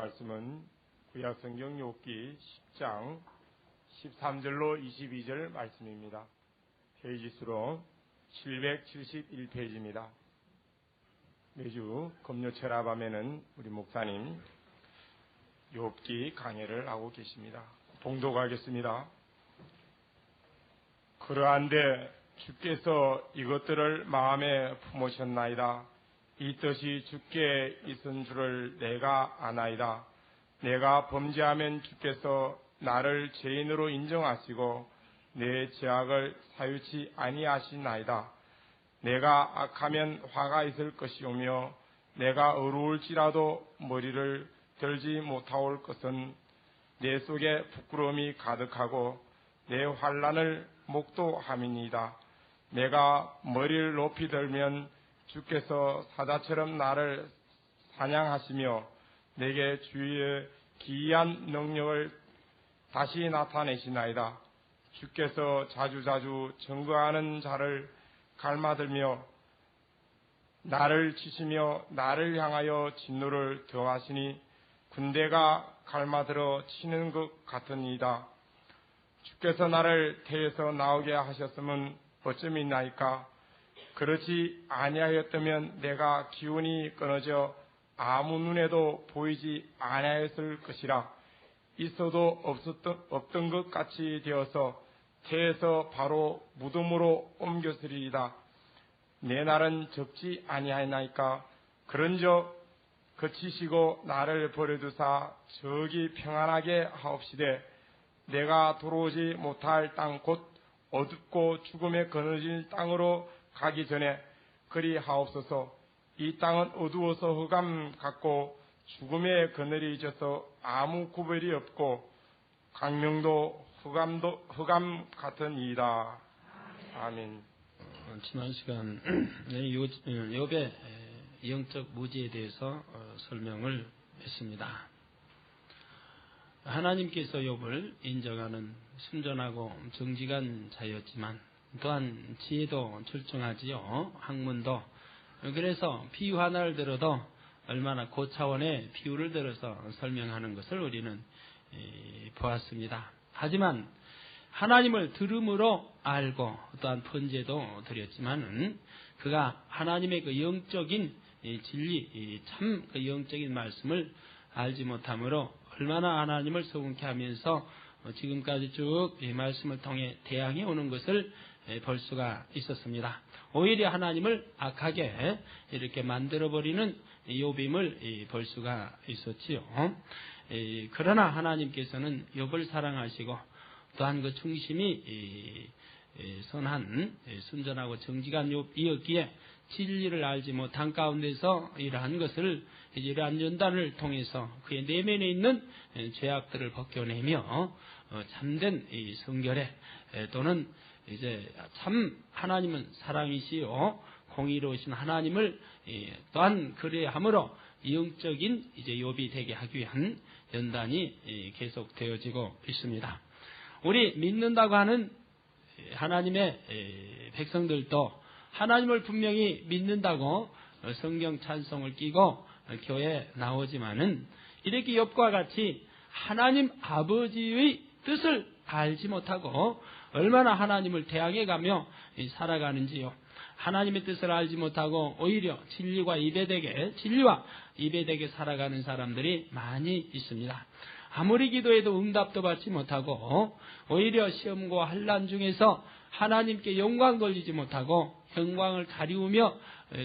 말씀은 구약성경 욥기 10장 13절로 22절 말씀입니다. 페이지 수로 771페이지입니다. 매주 금요 철야밤에는 우리 목사님 욥기 강해를 하고 계십니다. 봉독하겠습니다. 그러한데 주께서 이것들을 마음에 품으셨나이다. 이 뜻이 주께 있은 줄을 내가 아나이다. 내가 범죄하면 주께서 나를 죄인으로 인정하시고 내 죄악을 사유치 아니하시나이다. 내가 악하면 화가 있을 것이오며 내가 어루울지라도 머리를 들지 못하올 것은 내 속에 부끄러움이 가득하고 내 환난을 목도함이니이다. 내가 머리를 높이 들면 주께서 사자처럼 나를 사냥하시며 내게 주의 기이한 능력을 다시 나타내시나이다. 주께서 자주자주 증거하는 자를 갈마들며 나를 치시며 나를 향하여 진노를 더하시니 군대가 갈마들어 치는 것 같으니이다. 주께서 나를 태에서 나오게 하셨으면 어쩌미나이까? 그렇지 아니하였다면 내가 기운이 끊어져 아무 눈에도 보이지 아니하였을 것이라. 있어도 없던 것 같이 되어서 태에서 바로 무덤으로 옮겼으리이다. 내 날은 적지 아니하나이까? 그런즉 그치시고 나를 버려두사 저기 평안하게 하옵시되 내가 들어오지 못할 땅 곧 어둡고 죽음에 거느질 땅으로 가기 전에 그리 하옵소서. 이 땅은 어두워서 흑암 같고 죽음에 그늘이 져서 아무 구별이 없고 강명도 흑암 같으니이다. 아멘. 지난 시간 욥의 영적 무지에 대해서 설명을 했습니다. 하나님께서 욥을 인정하는 순전하고 정직한 자였지만 또한 지혜도 출중하지요. 학문도. 그래서 비유 하나를 들어도 얼마나 고차원의 비유를 들어서 설명하는 것을 우리는 보았습니다. 하지만 하나님을 들음으로 알고 또한 번제도 드렸지만은 그가 하나님의 그 영적인 진리, 참 그 영적인 말씀을 알지 못함으로 얼마나 하나님을 서운케 하면서 지금까지 쭉 이 말씀을 통해 대항해 오는 것을 볼 수가 있었습니다. 오히려 하나님을 악하게 이렇게 만들어버리는 욥임을 볼 수가 있었지요. 그러나 하나님께서는 욥을 사랑하시고 또한 그 중심이 선한 순전하고 정직한 욥이었기에 진리를 알지 못한 가운데서 이러한 것을 이러한 연단을 통해서 그의 내면에 있는 죄악들을 벗겨내며 참된 이 성결에 또는 이제 참 하나님은 사랑이시요 공의로우신 하나님을 또한 그래함으로 영적인 이제 욥이 되게 하기 위한 연단이 계속되어지고 있습니다. 우리 믿는다고 하는 하나님의 백성들도 하나님을 분명히 믿는다고 성경 찬송을 끼고 교회에 나오지만은 이렇게 욥과 같이 하나님 아버지의 뜻을 알지 못하고 얼마나 하나님을 대항해가며 살아가는지요. 하나님의 뜻을 알지 못하고 오히려 진리와 입에 대게 살아가는 사람들이 많이 있습니다. 아무리 기도해도 응답도 받지 못하고 오히려 시험과 환난 중에서 하나님께 영광 돌리지 못하고 영광을 가리우며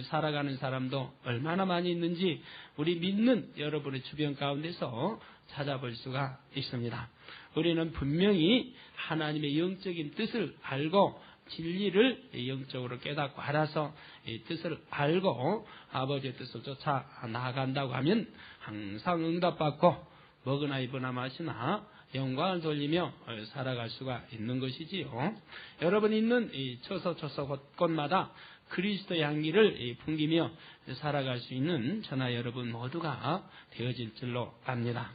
살아가는 사람도 얼마나 많이 있는지 우리 믿는 여러분의 주변 가운데서 찾아볼 수가 있습니다. 우리는 분명히 하나님의 영적인 뜻을 알고 진리를 영적으로 깨닫고 알아서 이 뜻을 알고 아버지의 뜻을 쫓아 나아간다고 하면 항상 응답받고 먹으나 입으나 마시나 영광을 돌리며 살아갈 수가 있는 것이지요. 여러분 있는 이 처소처소 곳곳마다 그리스도의 향기를 풍기며 살아갈 수 있는 저나 여러분 모두가 되어질 줄로 압니다.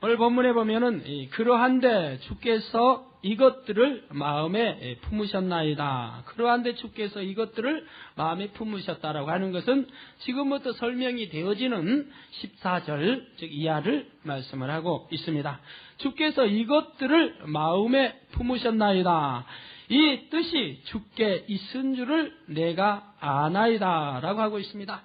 오늘 본문에 보면은 그러한데 주께서 이것들을 마음에 품으셨나이다. 그러한데 주께서 이것들을 마음에 품으셨다라고 하는 것은 지금부터 설명이 되어지는 14절 즉 이하를 말씀을 하고 있습니다. 주께서 이것들을 마음에 품으셨나이다. 이 뜻이 주께 있은 줄을 내가 아나이다 라고 하고 있습니다.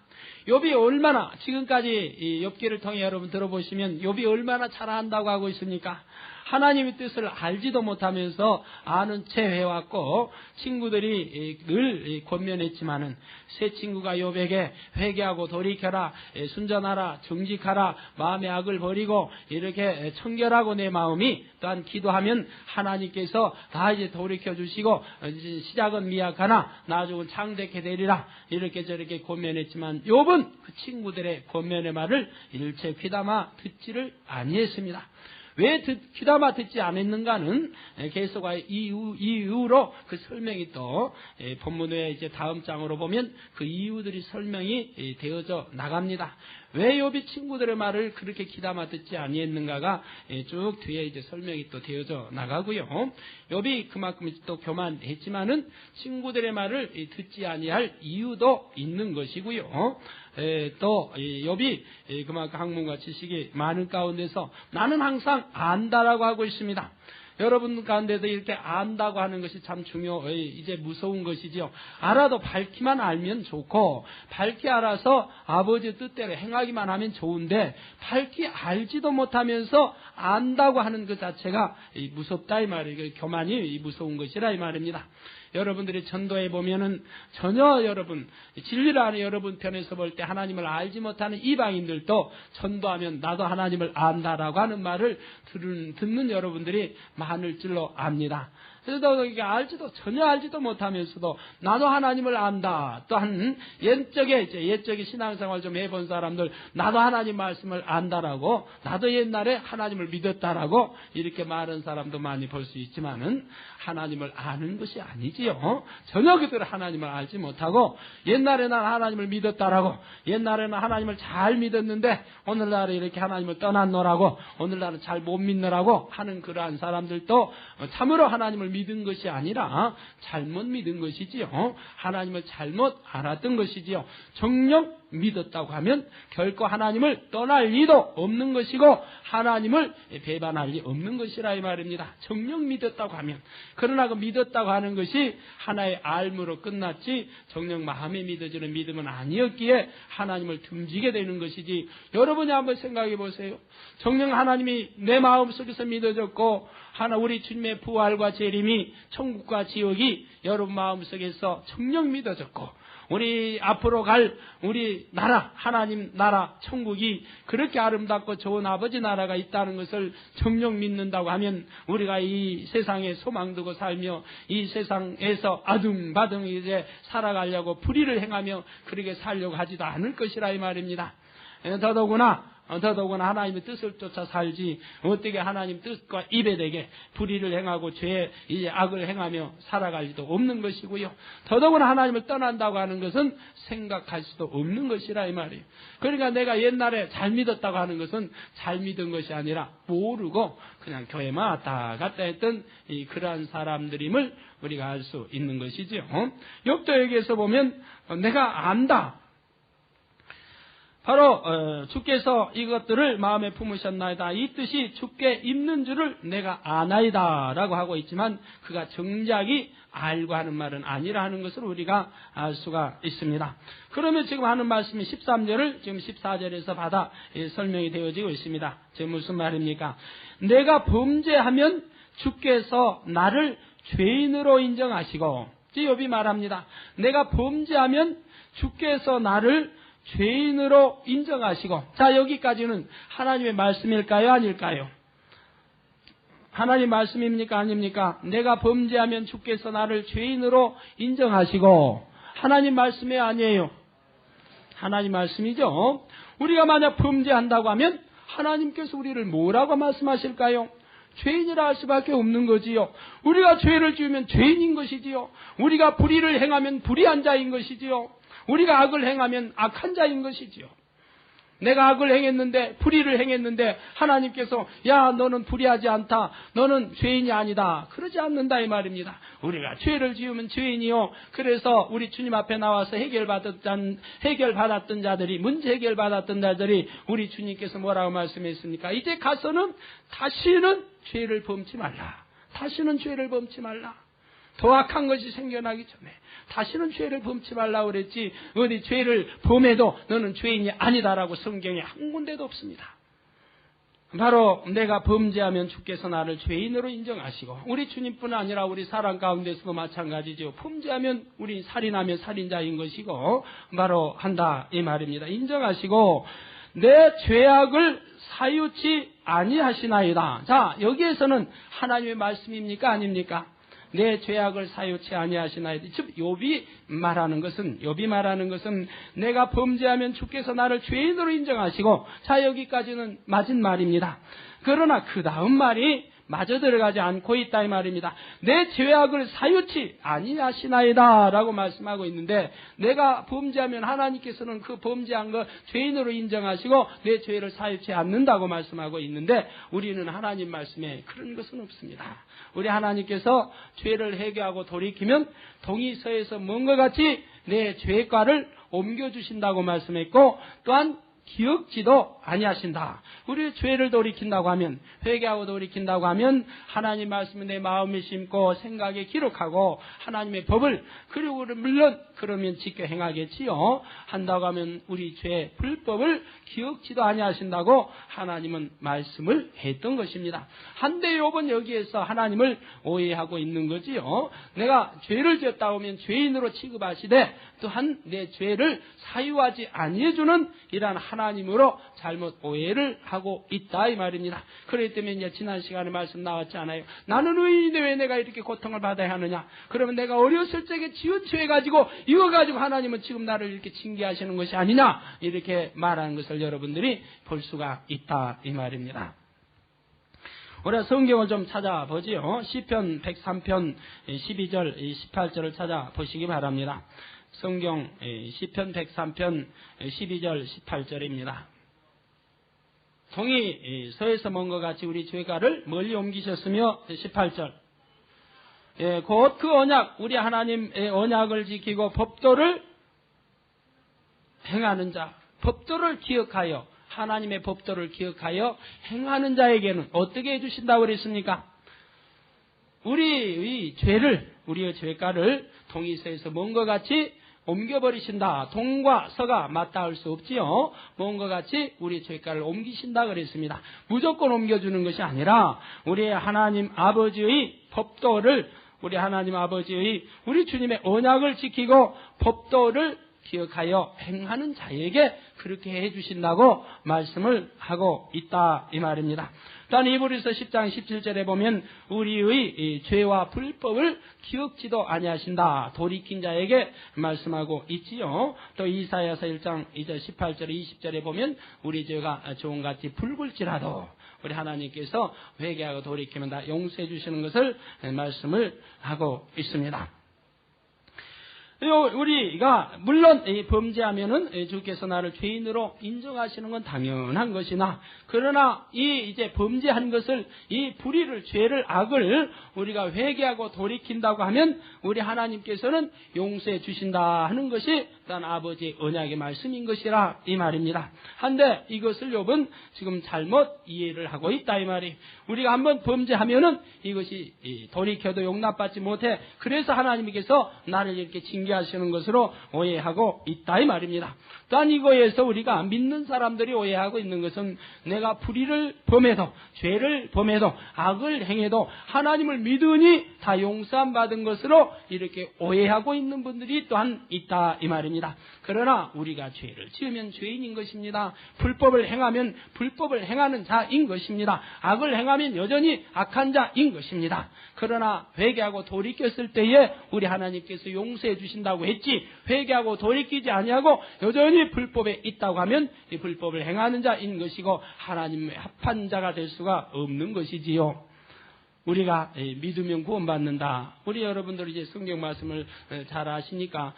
욥이 얼마나 지금까지 이 욥기를 통해 여러분 들어보시면 욥이 얼마나 잘 안다고 하고 있습니까? 하나님의 뜻을 알지도 못하면서 아는 채 해왔고 친구들이 늘 권면했지만은 새 친구가 욥에게 회개하고 돌이켜라, 순전하라, 정직하라, 마음의 악을 버리고 이렇게 청결하고 내 마음이 또한 기도하면 하나님께서 다 이제 돌이켜 주시고 시작은 미약하나 나중은 창대케 되리라 이렇게 저렇게 권면했지만 욥은 그 친구들의 권면의 말을 일체 귀담아 듣지를 아니했습니다. 왜 귀담아 듣지 않았는가는 계속의 이유로 그 설명이 또 본문의 이제 다음 장으로 보면 그 이유들이 설명이 되어져 나갑니다. 왜 욥이 친구들의 말을 그렇게 귀담아 듣지 아니했는가가 쭉 뒤에 이제 설명이 또 되어져 나가고요. 욥이 그만큼 또 교만했지만은 친구들의 말을 듣지 아니할 이유도 있는 것이고요. 또 욥이 그만큼 학문과 지식이 많은 가운데서 나는 항상 안다라고 하고 있습니다. 여러분 가운데도 이렇게 안다고 하는 것이 참 이제 무서운 것이지요. 알아도 밝기만 알면 좋고 밝게 알아서 아버지 뜻대로 행하기만 하면 좋은데 밝게 알지도 못하면서 안다고 하는 것 자체가 무섭다 이 말이에요. 교만이 무서운 것이라 이 말입니다. 여러분들이 전도해 보면은 전혀 여러분 진리를 아는 여러분 편에서 볼 때 하나님을 알지 못하는 이방인들도 전도하면 나도 하나님을 안다라고 하는 말을 듣는 여러분들이 많을 줄로 압니다. 그래서 이게 전혀 알지도 못하면서도 나도 하나님을 안다. 또한 옛적에 신앙생활 좀 해본 사람들 나도 하나님 말씀을 안다라고 나도 옛날에 하나님을 믿었다라고 이렇게 말하는 사람도 많이 볼 수 있지만은 하나님을 아는 것이 아니지요. 전혀 그들은 하나님을 알지 못하고 옛날에 난 하나님을 믿었다라고 옛날에는 하나님을 잘 믿었는데 오늘날에 이렇게 하나님을 떠났노라고 오늘날은 잘 못 믿노라고 하는 그러한 사람들도 참으로 하나님을 믿은 것이 아니라 잘못 믿은 것이지요. 하나님을 잘못 알았던 것이지요. 정녕 믿었다고 하면 결코 하나님을 떠날 리도 없는 것이고 하나님을 배반할 리 없는 것이라 이 말입니다. 정녕 믿었다고 하면 그러나 그 믿었다고 하는 것이 하나의 알므로 끝났지 정녕 마음에 믿어지는 믿음은 아니었기에 하나님을 듬지게 되는 것이지. 여러분이 한번 생각해 보세요. 정녕 하나님이 내 마음속에서 믿어졌고 우리 주님의 부활과 재림이 천국과 지옥이 여러분 마음속에서 정녕 믿어졌고 우리 앞으로 갈 우리 나라 하나님 나라 천국이 그렇게 아름답고 좋은 아버지 나라가 있다는 것을 정녕 믿는다고 하면 우리가 이 세상에 소망 두고 살며 이 세상에서 아둥바둥 이제 살아가려고 불의를 행하며 그렇게 살려고 하지도 않을 것이라 이 말입니다. 더더구나 하나님의 뜻을 쫓아 살지 어떻게 하나님 뜻과 입에 대게 불의를 행하고 죄에 이제 악을 행하며 살아갈 리도 없는 것이고요. 더더구나 하나님을 떠난다고 하는 것은 생각할 수도 없는 것이라 이 말이에요. 그러니까 내가 옛날에 잘 믿었다고 하는 것은 잘 믿은 것이 아니라 모르고 그냥 교회만 왔다 갔다 했던 그러한 사람들임을 우리가 알 수 있는 것이죠. 욥도 여기에서 보면 내가 안다. 바로 주께서 이것들을 마음에 품으셨나이다. 이 뜻이 주께 있는 줄을 내가 아나이다 라고 하고 있지만 그가 정작이 알고 하는 말은 아니라 하는 것을 우리가 알 수가 있습니다. 그러면 지금 하는 말씀이 13절을 지금 14절에서 받아 설명이 되어지고 있습니다. 지금 무슨 말입니까? 내가 범죄하면 주께서 나를 죄인으로 인정하시고 욥이 말합니다. 내가 범죄하면 주께서 나를 죄인으로 인정하시고 자 여기까지는 하나님의 말씀일까요? 아닐까요? 하나님 말씀입니까? 아닙니까? 내가 범죄하면 주께서 나를 죄인으로 인정하시고 하나님 말씀이 아니에요. 하나님 말씀이죠. 우리가 만약 범죄한다고 하면 하나님께서 우리를 뭐라고 말씀하실까요? 죄인이라 할 수밖에 없는 거지요. 우리가 죄를 지으면 죄인인 것이지요. 우리가 불의를 행하면 불의한 자인 것이지요. 우리가 악을 행하면 악한 자인 것이지요. 내가 악을 행했는데, 불의를 행했는데 하나님께서 야 너는 불의하지 않다, 너는 죄인이 아니다, 그러지 않는다 이 말입니다. 우리가 죄를 지으면 죄인이요, 그래서 우리 주님 앞에 나와서 해결받았던 자들이, 문제 해결받았던 자들이 우리 주님께서 뭐라고 말씀했습니까? 이제 가서는 다시는 죄를 범치 말라, 다시는 죄를 범치 말라. 더 악한 것이 생겨나기 전에 다시는 죄를 범치 말라고 그랬지, 어디 죄를 범해도 너는 죄인이 아니다라고 성경에 한 군데도 없습니다. 바로 내가 범죄하면 주께서 나를 죄인으로 인정하시고, 우리 주님뿐 아니라 우리 사람 가운데서도 마찬가지죠. 범죄하면 우리 살인하면 살인자인 것이고 바로 한다 이 말입니다. 인정하시고 내 죄악을 사유치 아니하시나이다. 자, 여기에서는 하나님의 말씀입니까 아닙니까? 내 죄악을 사유치 아니하시나이다. 즉 욥이 말하는 것은 내가 범죄하면 주께서 나를 죄인으로 인정하시고, 자 여기까지는 맞은 말입니다. 그러나 그 다음 말이 마저 들어가지 않고 있다 이 말입니다. 내 죄악을 사유치 아니하시나이다 라고 말씀하고 있는데, 내가 범죄하면 하나님께서는 그 범죄한 것 죄인으로 인정하시고 내 죄를 사유치 않는다고 말씀하고 있는데, 우리는 하나님 말씀에 그런 것은 없습니다. 우리 하나님께서 죄를 회개하고 돌이키면 동이서에서 먼 것 같이 내 죄과를 옮겨주신다고 말씀했고, 또한 기억지도 아니하신다. 우리 죄를 돌이킨다고 하면, 회개하고 돌이킨다고 하면 하나님 말씀을 내 마음에 심고 생각에 기록하고 하나님의 법을, 그리고 물론 그러면 지켜 행하겠지요. 한다고 하면 우리 죄 불법을 기억지도 아니하신다고 하나님은 말씀을 했던 것입니다. 한데 욥은 여기에서 하나님을 오해하고 있는 거지요. 내가 죄를 지었다고 하면 죄인으로 취급하시되 또한 내 죄를 사유하지 아니해주는 이러한 하나님으로 잘못 오해를 하고 있다 이 말입니다. 그렇기 때문에 이제 지난 시간에 말씀 나왔지 않아요? 나는 의인인데 왜 내가 이렇게 고통을 받아야 하느냐? 그러면 내가 어렸을 적에 지은 죄 가지고 이거 가지고 하나님은 지금 나를 이렇게 징계하시는 것이 아니냐? 이렇게 말하는 것을 여러분들이 볼 수가 있다 이 말입니다. 우리가 성경을 좀 찾아보지요. 시편 103편 12절 18절을 찾아보시기 바랍니다. 성경 시편 103편 12절 18절입니다. 동이 서에서 먼 것 같이 우리 죄가를 멀리 옮기셨으며, 18절 곧 그 언약, 우리 하나님의 언약을 지키고 법도를 행하는 자, 법도를 기억하여, 하나님의 법도를 기억하여 행하는 자에게는 어떻게 해주신다고 그랬습니까? 우리의 죄를, 우리의 죄가를 동이서에서 먼 것 같이 옮겨버리신다. 동과 서가 맞닿을 수 없지요. 먼 것 같이 우리 죄가를 옮기신다 그랬습니다. 무조건 옮겨주는 것이 아니라 우리 하나님 아버지의 법도를, 우리 하나님 아버지의, 우리 주님의 언약을 지키고 법도를 기억하여 행하는 자에게 그렇게 해주신다고 말씀을 하고 있다 이 말입니다. 또한 이브리서 10장 17절에 보면 우리의 죄와 불법을 기억지도 아니하신다, 돌이킨 자에게 말씀하고 있지요. 또 이사야서 1장 2절 18절 20절에 보면 우리 죄가 종같이 붉을지라도 우리 하나님께서 회개하고 돌이키면 다 용서해 주시는 것을 말씀을 하고 있습니다. 우리가 물론 범죄하면은 주께서 나를 죄인으로 인정하시는 건 당연한 것이나, 그러나 이제 범죄한 것을, 이 불의를, 죄를, 악을 우리가 회개하고 돌이킨다고 하면 우리 하나님께서는 용서해 주신다 하는 것이 일단 아버지의 언약의 말씀인 것이라 이 말입니다. 한데 이것을 욥은 지금 잘못 이해를 하고 있다 이 말이. 우리가 한번 범죄하면은 이것이 돌이켜도 용납받지 못해, 그래서 하나님께서 나를 이렇게 징계하시는 것으로 오해하고 있다 이 말입니다. 또한 이거에서 우리가 믿는 사람들이 오해하고 있는 것은, 내가 불의를 범해도, 죄를 범해도, 악을 행해도 하나님을 믿으니 다 용서함 받은 것으로 이렇게 오해하고 있는 분들이 또한 있다 이 말입니다. 그러나 우리가 죄를 지으면 죄인인 것입니다. 불법을 행하면 불법을 행하는 자인 것입니다. 악을 행하면 여전히 악한 자인 것입니다. 그러나 회개하고 돌이켰을 때에 우리 하나님께서 용서해 주신다고 했지, 회개하고 돌이키지 아니하고 여전히 불법에 있다고 하면 이 불법을 행하는 자인 것이고 하나님의 합한 자가 될 수가 없는 것이지요. 우리가 믿으면 구원받는다. 우리 여러분들이 이제 성경 말씀을 잘 아시니까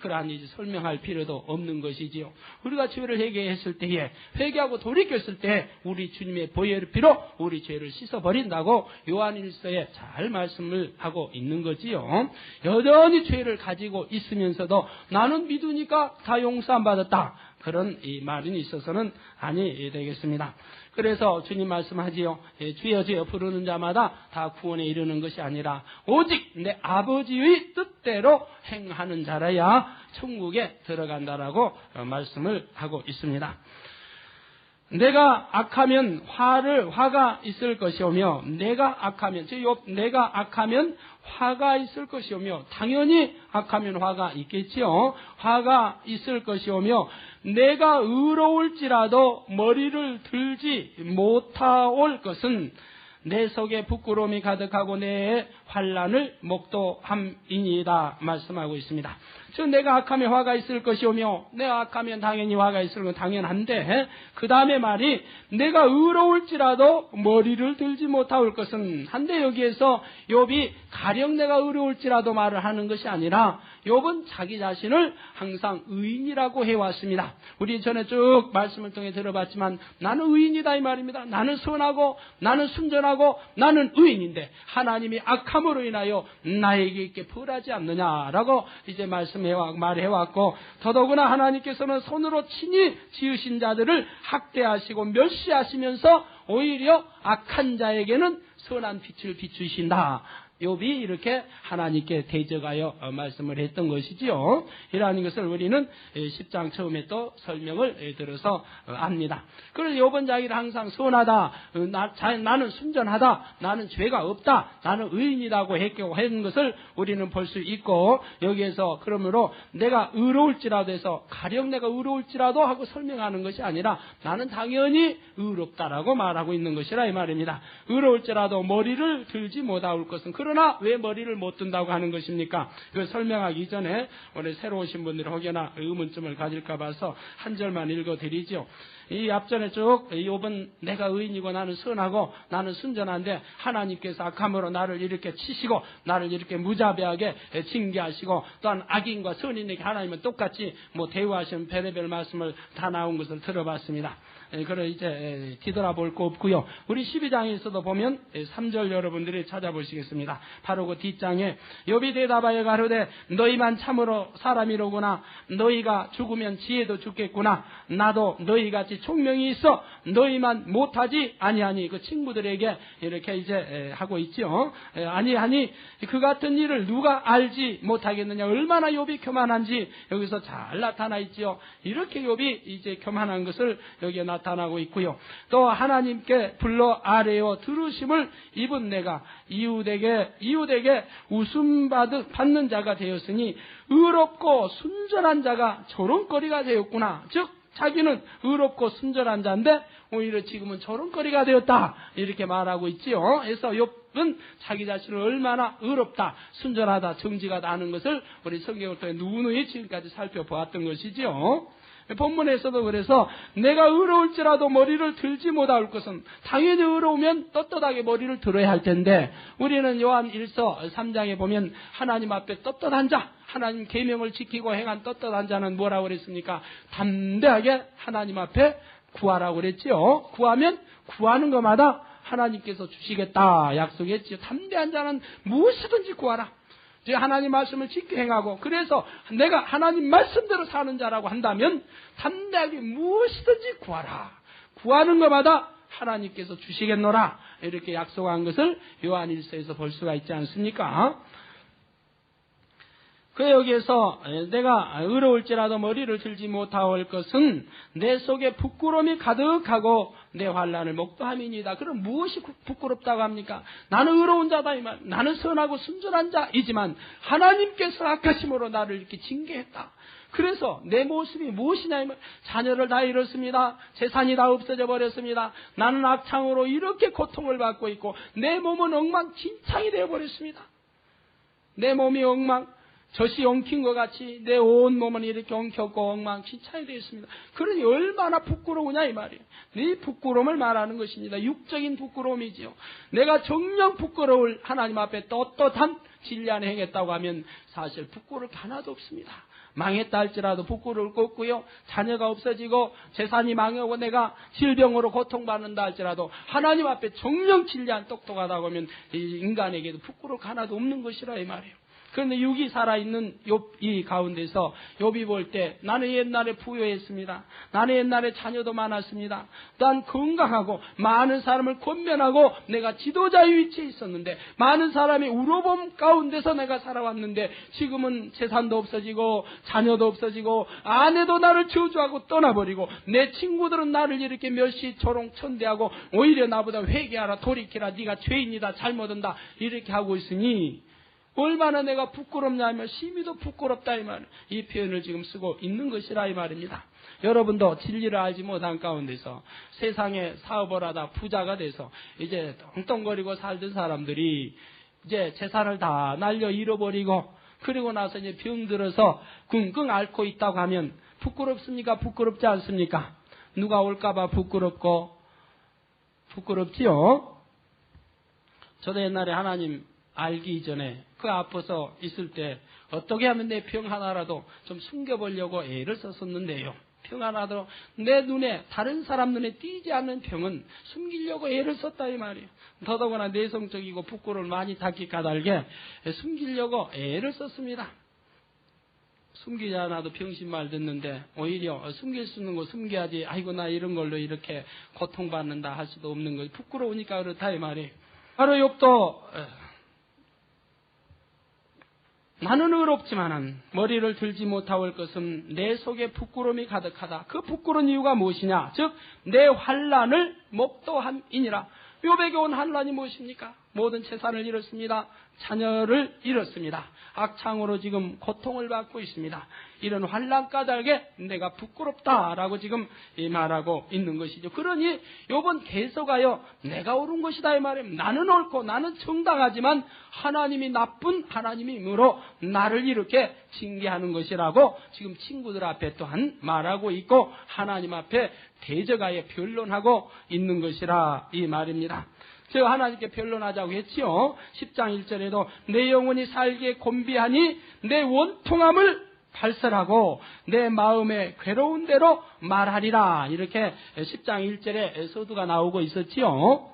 그러한 이제 설명할 필요도 없는 것이지요. 우리가 죄를 회개했을 때에, 회개하고 돌이켰을 때 우리 주님의 보혈의 피로 우리 죄를 씻어버린다고 요한일서에 잘 말씀을 하고 있는 거지요. 여전히 죄를 가지고 있으면서도 나는 믿으니까 다 용서 안 받았다. 그런 이 말이 있어서는 아니 되겠습니다. 그래서 주님 말씀하지요. 주여 주여 부르는 자마다 다 구원에 이르는 것이 아니라 오직 내 아버지의 뜻대로 행하는 자라야 천국에 들어간다라고 말씀을 하고 있습니다. 내가 악하면 화가 있을 것이오며, 내가 악하면 화가 있을 것이오며, 당연히 악하면 화가 있겠지요. 화가 있을 것이오며, 내가 의로울지라도 머리를 들지 못하올 것은 내 속에 부끄러움이 가득하고 내 환난을 목도함이니이다 말씀하고 있습니다. 즉 내가 악하면 화가 있을 것이오며, 내가 악하면 당연히 화가 있을 건 당연한데, 그 다음에 말이 내가 의로울지라도 머리를 들지 못하올 것은, 한데 여기에서 욥이 가령 내가 의로울지라도 말을 하는 것이 아니라 욥은 자기 자신을 항상 의인이라고 해왔습니다. 우리 전에 쭉 말씀을 통해 들어봤지만 나는 의인이다 이 말입니다. 나는 선하고 나는 순전하고 나는 의인인데 하나님이 악함으로 인하여 나에게 이렇게 벌하지 않느냐라고 이제 말해왔고, 더더구나 하나님께서는 손으로 친히 지으신 자들을 학대하시고 멸시하시면서 오히려 악한 자에게는 선한 빛을 비추신다. 욥이 이렇게 하나님께 대적하여 말씀을 했던 것이지요. 이러한 것을 우리는 10장 처음에 또 설명을 들어서 압니다. 그래서 욥은 자기를 항상 선하다, 나는 순전하다, 나는 죄가 없다, 나는 의인이라고 했는 것을 우리는 볼 수 있고, 여기에서 그러므로 내가 의로울지라도 해서 가령 내가 의로울지라도 하고 설명하는 것이 아니라 나는 당연히 의롭다라고 말하고 있는 것이라 이 말입니다. 의로울지라도 머리를 들지 못할 것은, 그러나 왜 머리를 못 든다고 하는 것입니까? 그걸 설명하기 전에 오늘 새로 오신 분들이 혹여나 의문점을 가질까 봐서 한 절만 읽어드리죠. 이 앞전에 쭉 욥은 내가 의인이고 나는 선하고 나는 순전한데 하나님께서 악함으로 나를 이렇게 치시고 나를 이렇게 무자비하게 징계하시고, 또한 악인과 선인에게 하나님은 똑같이 대우하시는 별의별 말씀을 다 나온 것을 들어봤습니다. 그래 이제 뒤돌아볼 거 없고요. 우리 12장에서도 보면 3절 여러분들이 찾아보시겠습니다. 바로 그 뒷장에 욥이 대답하여 가로되 너희만 참으로 사람이로구나. 너희가 죽으면 지혜도 죽겠구나. 나도 너희같이 총명이 있어 너희만 못하지 아니하니, 그 친구들에게 이렇게 이제 하고 있죠. 아니하니 그 같은 일을 누가 알지 못하겠느냐. 얼마나 욥이 교만한지 여기서 잘 나타나 있죠. 이렇게 욥이 이제 교만한 것을 여기에 나타나고 있고요. 또 하나님께 불러 아뢰어 들으심을 입은 내가 이웃에게 웃음 받는 자가 되었으니 의롭고 순전한 자가 조롱거리가 되었구나. 즉 자기는 의롭고 순전한 자인데 오히려 지금은 조롱거리가 되었다, 이렇게 말하고 있지요. 그래서 욥은 자기 자신을 얼마나 의롭다, 순전하다, 정직하다 하는 것을 우리 성경을 통해 누누이 지금까지 살펴보았던 것이지요. 본문에서도 그래서 내가 의로울지라도 머리를 들지 못할 것은, 당연히 의로우면 떳떳하게 머리를 들어야 할 텐데, 우리는 요한 1서 3장에 보면 하나님 앞에 떳떳한 자, 하나님 계명을 지키고 행한 떳떳한 자는 뭐라고 그랬습니까? 담대하게 하나님 앞에 구하라고 그랬지요. 구하면 구하는 것마다 하나님께서 주시겠다 약속했지요. 담대한 자는 무엇이든지 구하라. 하나님 말씀을 지켜 행하고, 그래서 내가 하나님 말씀대로 사는 자라고 한다면 담대하게 무엇이든지 구하라. 구하는 것마다 하나님께서 주시겠노라, 이렇게 약속한 것을 요한 1서에서 볼 수가 있지 않습니까? 그 여기에서 내가 의로울지라도 머리를 들지 못하올 것은 내 속에 부끄러움이 가득하고 내 환난을 목도함이니이다. 그럼 무엇이 부끄럽다고 합니까? 나는 의로운 자다 이 말. 나는 선하고 순전한 자이지만 하나님께서 악하심으로 나를 이렇게 징계했다. 그래서 내 모습이 무엇이냐, 자녀를 다 잃었습니다. 재산이 다 없어져 버렸습니다. 나는 악창으로 이렇게 고통을 받고 있고 내 몸은 엉망진창이 되어버렸습니다. 내 몸이 엉망. 젖이 엉킨 것 같이 내 온 몸은 이렇게 엉켰고 엉망진창이 되어 있습니다. 그러니 얼마나 부끄러우냐 이 말이에요. 이 부끄러움을 말하는 것입니다. 육적인 부끄러움이지요. 내가 정녕 부끄러울 하나님 앞에 떳떳한 진리 안에 행했다고 하면 사실 부끄러울 게 하나도 없습니다. 망했다 할지라도 부끄러울 거 없고요. 자녀가 없어지고 재산이 망하고 내가 질병으로 고통받는다 할지라도 하나님 앞에 정녕 진리한 똑똑하다고 하면 인간에게도 부끄러울 거 하나도 없는 것이라 이 말이에요. 그런데 육이 살아있는 이 가운데서 욥이 볼 때 나는 옛날에 부유했습니다. 나는 옛날에 자녀도 많았습니다. 난 건강하고 많은 사람을 권면하고 내가 지도자의 위치에 있었는데 많은 사람이 우러봄 가운데서 내가 살아왔는데 지금은 재산도 없어지고 자녀도 없어지고 아내도 나를 저주하고 떠나버리고 내 친구들은 나를 이렇게 멸시조롱 천대하고 오히려 나보다 회개하라 돌이키라 네가 죄인이다 잘못한다 이렇게 하고 있으니 얼마나 내가 부끄럽냐 하면 심히도 부끄럽다 이 말, 이 표현을 지금 쓰고 있는 것이라 이 말입니다. 여러분도 진리를 알지 못한 가운데서 세상에 사업을 하다 부자가 돼서 이제 떵떵거리고 살던 사람들이 이제 재산을 다 날려 잃어버리고 그리고 나서 이제 병들어서 끙끙 앓고 있다고 하면 부끄럽습니까? 부끄럽지 않습니까? 누가 올까봐 부끄럽지요? 저도 옛날에 하나님 알기 이전에 그 아파서 있을 때 어떻게 하면 내 병 하나라도 좀 숨겨보려고 애를 썼었는데요. 병 하나도 내 눈에 다른 사람 눈에 띄지 않는 병은 숨기려고 애를 썼다 이 말이에요. 더더구나 내성적이고 부끄러움을 많이 닦기 까닭에 숨기려고 애를 썼습니다. 숨기지 않아도 병신말 듣는데 오히려 숨길 수 있는 거 숨겨야지 아이고 나 이런 걸로 이렇게 고통받는다 할 수도 없는 거 부끄러우니까 그렇다 이 말이에요. 바로 욥도 나는 의롭지만은 머리를 들지 못하올 것은 내 속에 부끄러움이 가득하다. 그 부끄러운 이유가 무엇이냐? 즉 내 환난을 목도함이니라. 욥에게 온 환난이 무엇입니까? 모든 재산을 잃었습니다. 자녀를 잃었습니다. 악창으로 지금 고통을 받고 있습니다. 이런 환난 까닭에 내가 부끄럽다라고 지금 말하고 있는 것이죠. 그러니 욥은 계속하여 내가 옳은 것이다 이 말이에요. 나는 옳고 나는 정당하지만 하나님이 나쁜 하나님이므로 나를 이렇게 징계하는 것이라고 지금 친구들 앞에 또한 말하고 있고 하나님 앞에 대적하여 변론하고 있는 것이라 이 말입니다. 제가 하나님께 변론하자고 했지요. 10장 1절에도 내 영혼이 살기에 곤비하니 내 원통함을 발설하고 내 마음에 괴로운 대로 말하리라. 이렇게 10장 1절에 서두가 나오고 있었지요.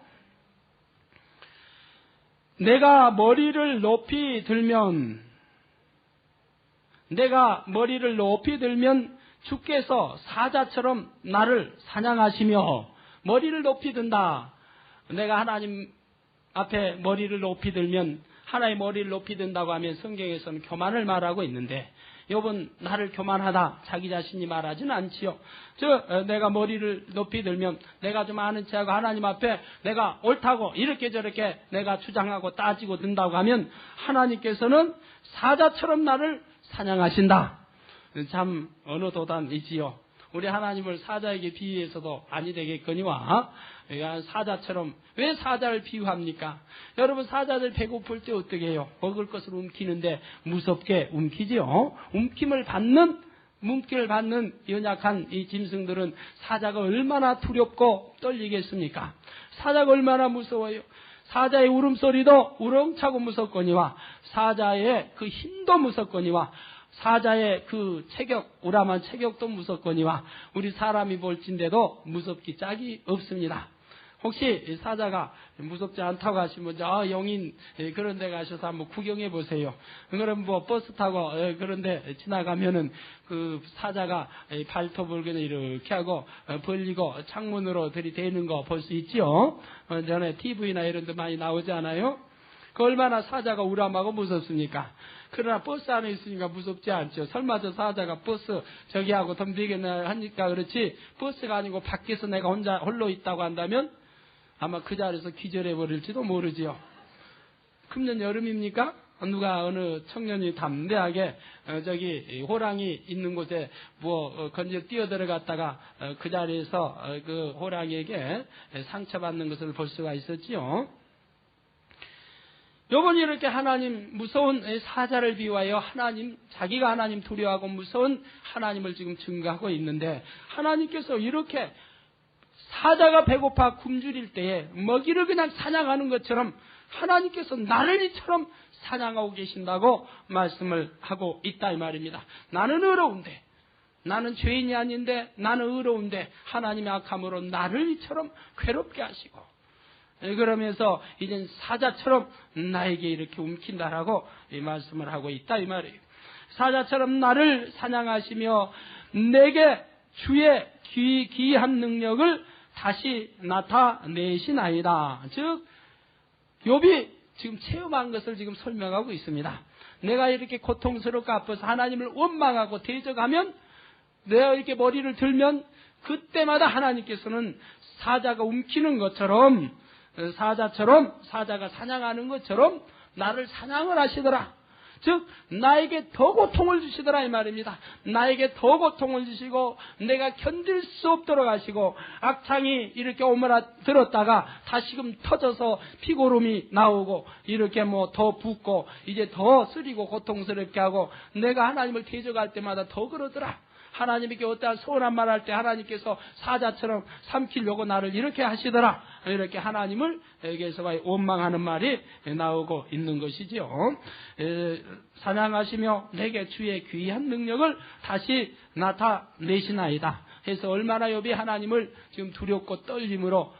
내가 머리를 높이 들면 주께서 사자처럼 나를 사냥하시며 머리를 높이 든다. 내가 하나님 앞에 머리를 높이 들면 하나의 머리를 높이 든다고 하면 성경에서는 교만을 말하고 있는데 욥은 나를 교만하다 자기 자신이 말하지는 않지요. 내가 머리를 높이 들면 내가 좀 아는 체하고 하나님 앞에 내가 옳다고 이렇게 저렇게 내가 주장하고 따지고 든다고 하면 하나님께서는 사자처럼 나를 사냥하신다. 참 어느 도단이지요. 우리 하나님을 사자에게 비유해서도 아니 되겠거니와 사자처럼 왜 사자를 비유합니까? 여러분 사자들 배고플 때 어떻게 해요? 먹을 것을 움키는데 무섭게 움키지요. 움킴을 받는 연약한 이 짐승들은 사자가 얼마나 두렵고 떨리겠습니까? 사자가 얼마나 무서워요. 사자의 울음소리도 우렁차고 무섭거니와 사자의 그 힘도 무섭거니와 사자의 그 우람한 체격도 무섭거니와 우리 사람이 볼진데도 무섭기 짝이 없습니다. 혹시 사자가 무섭지 않다고 하시면 영인 그런 데 가셔서 한번 구경해 보세요. 그럼 버스 타고 그런 데 지나가면은 그 사자가 발톱을 그냥 이렇게 하고 벌리고 창문으로 들이대는 거 볼 수 있지요. 전에 TV나 이런 데 많이 나오지 않아요? 그 얼마나 사자가 우람하고 무섭습니까? 그러나 버스 안에 있으니까 무섭지 않죠. 설마 저 사자가 버스 저기하고 덤비겠나 하니까 그렇지 버스가 아니고 밖에서 내가 홀로 있다고 한다면 아마 그 자리에서 기절해 버릴지도 모르지요. 금년 여름입니까? 누가 어느 청년이 담대하게 저기 호랑이 있는 곳에 건져 뛰어들어갔다가 그 자리에서 그 호랑이에게 상처받는 것을 볼 수가 있었지요. 요번에 이렇게 하나님 무서운 사자를 비유하여 하나님, 자기가 하나님 두려워하고 무서운 하나님을 지금 증거하고 있는데, 하나님께서 이렇게 사자가 배고파 굶주릴 때에 먹이를 그냥 사냥하는 것처럼 하나님께서 나를 이처럼 사냥하고 계신다고 말씀을 하고 있다 이 말입니다. 나는 의로운데, 나는 죄인이 아닌데, 나는 의로운데 하나님의 악함으로 나를 이처럼 괴롭게 하시고, 그러면서 이젠 사자처럼 나에게 이렇게 움킨다라고 이 말씀을 하고 있다 이 말이에요. 사자처럼 나를 사냥하시며 내게 주의 기이한 능력을 다시 나타내시나이다. 즉 욥이 지금 체험한 것을 지금 설명하고 있습니다. 내가 이렇게 고통스럽고 아파서 하나님을 원망하고 대적하면, 내가 이렇게 머리를 들면 그때마다 하나님께서는 사자가 움키는 것처럼, 사자가 사냥하는 것처럼 나를 사냥을 하시더라. 즉 나에게 더 고통을 주시더라 이 말입니다. 나에게 더 고통을 주시고 내가 견딜 수 없도록 하시고, 악창이 이렇게 오므라들었다가 다시금 터져서 피고름이 나오고 이렇게 더 붓고 이제 더 쓰리고 고통스럽게 하고, 내가 하나님을 대적할 때마다 더 그러더라. 하나님께 어떠한 서운한 말 할 때 하나님께서 사자처럼 삼키려고 나를 이렇게 하시더라. 이렇게 하나님을 여기에서 원망하는 말이 나오고 있는 것이죠. 사냥하시며 내게 주의 귀한 능력을 다시 나타내시나이다 해서 얼마나 욥이 하나님을 지금 두렵고 떨림으로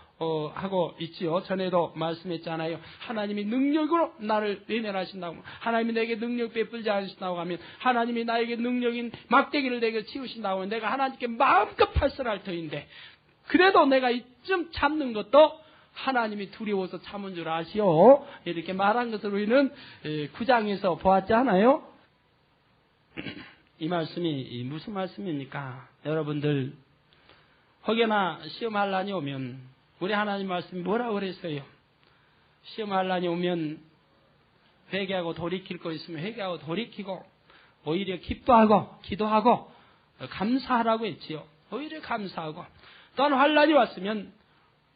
하고 있지요. 전에도 말씀했잖아요. 하나님이 능력으로 나를 외면하신다고, 하나님이 내게 능력 베풀지 않으신다고 하면, 하나님이 나에게 능력인 막대기를 내게 치우신다고 하면 내가 하나님께 마음껏 발설할 터인데, 그래도 내가 이쯤 참는 것도 하나님이 두려워서 참은 줄 아시오. 이렇게 말한 것을 우리는 9장에서 보았지 않아요? 이 말씀이 무슨 말씀입니까? 여러분들, 혹여나 시험할란이 오면 우리 하나님 말씀이 뭐라고 그랬어요? 시험할란이 오면 회개하고 돌이킬 거 있으면 회개하고 돌이키고, 오히려 기뻐하고 기도하고 감사하라고 했지요. 오히려 감사하고, 또한 환란이 왔으면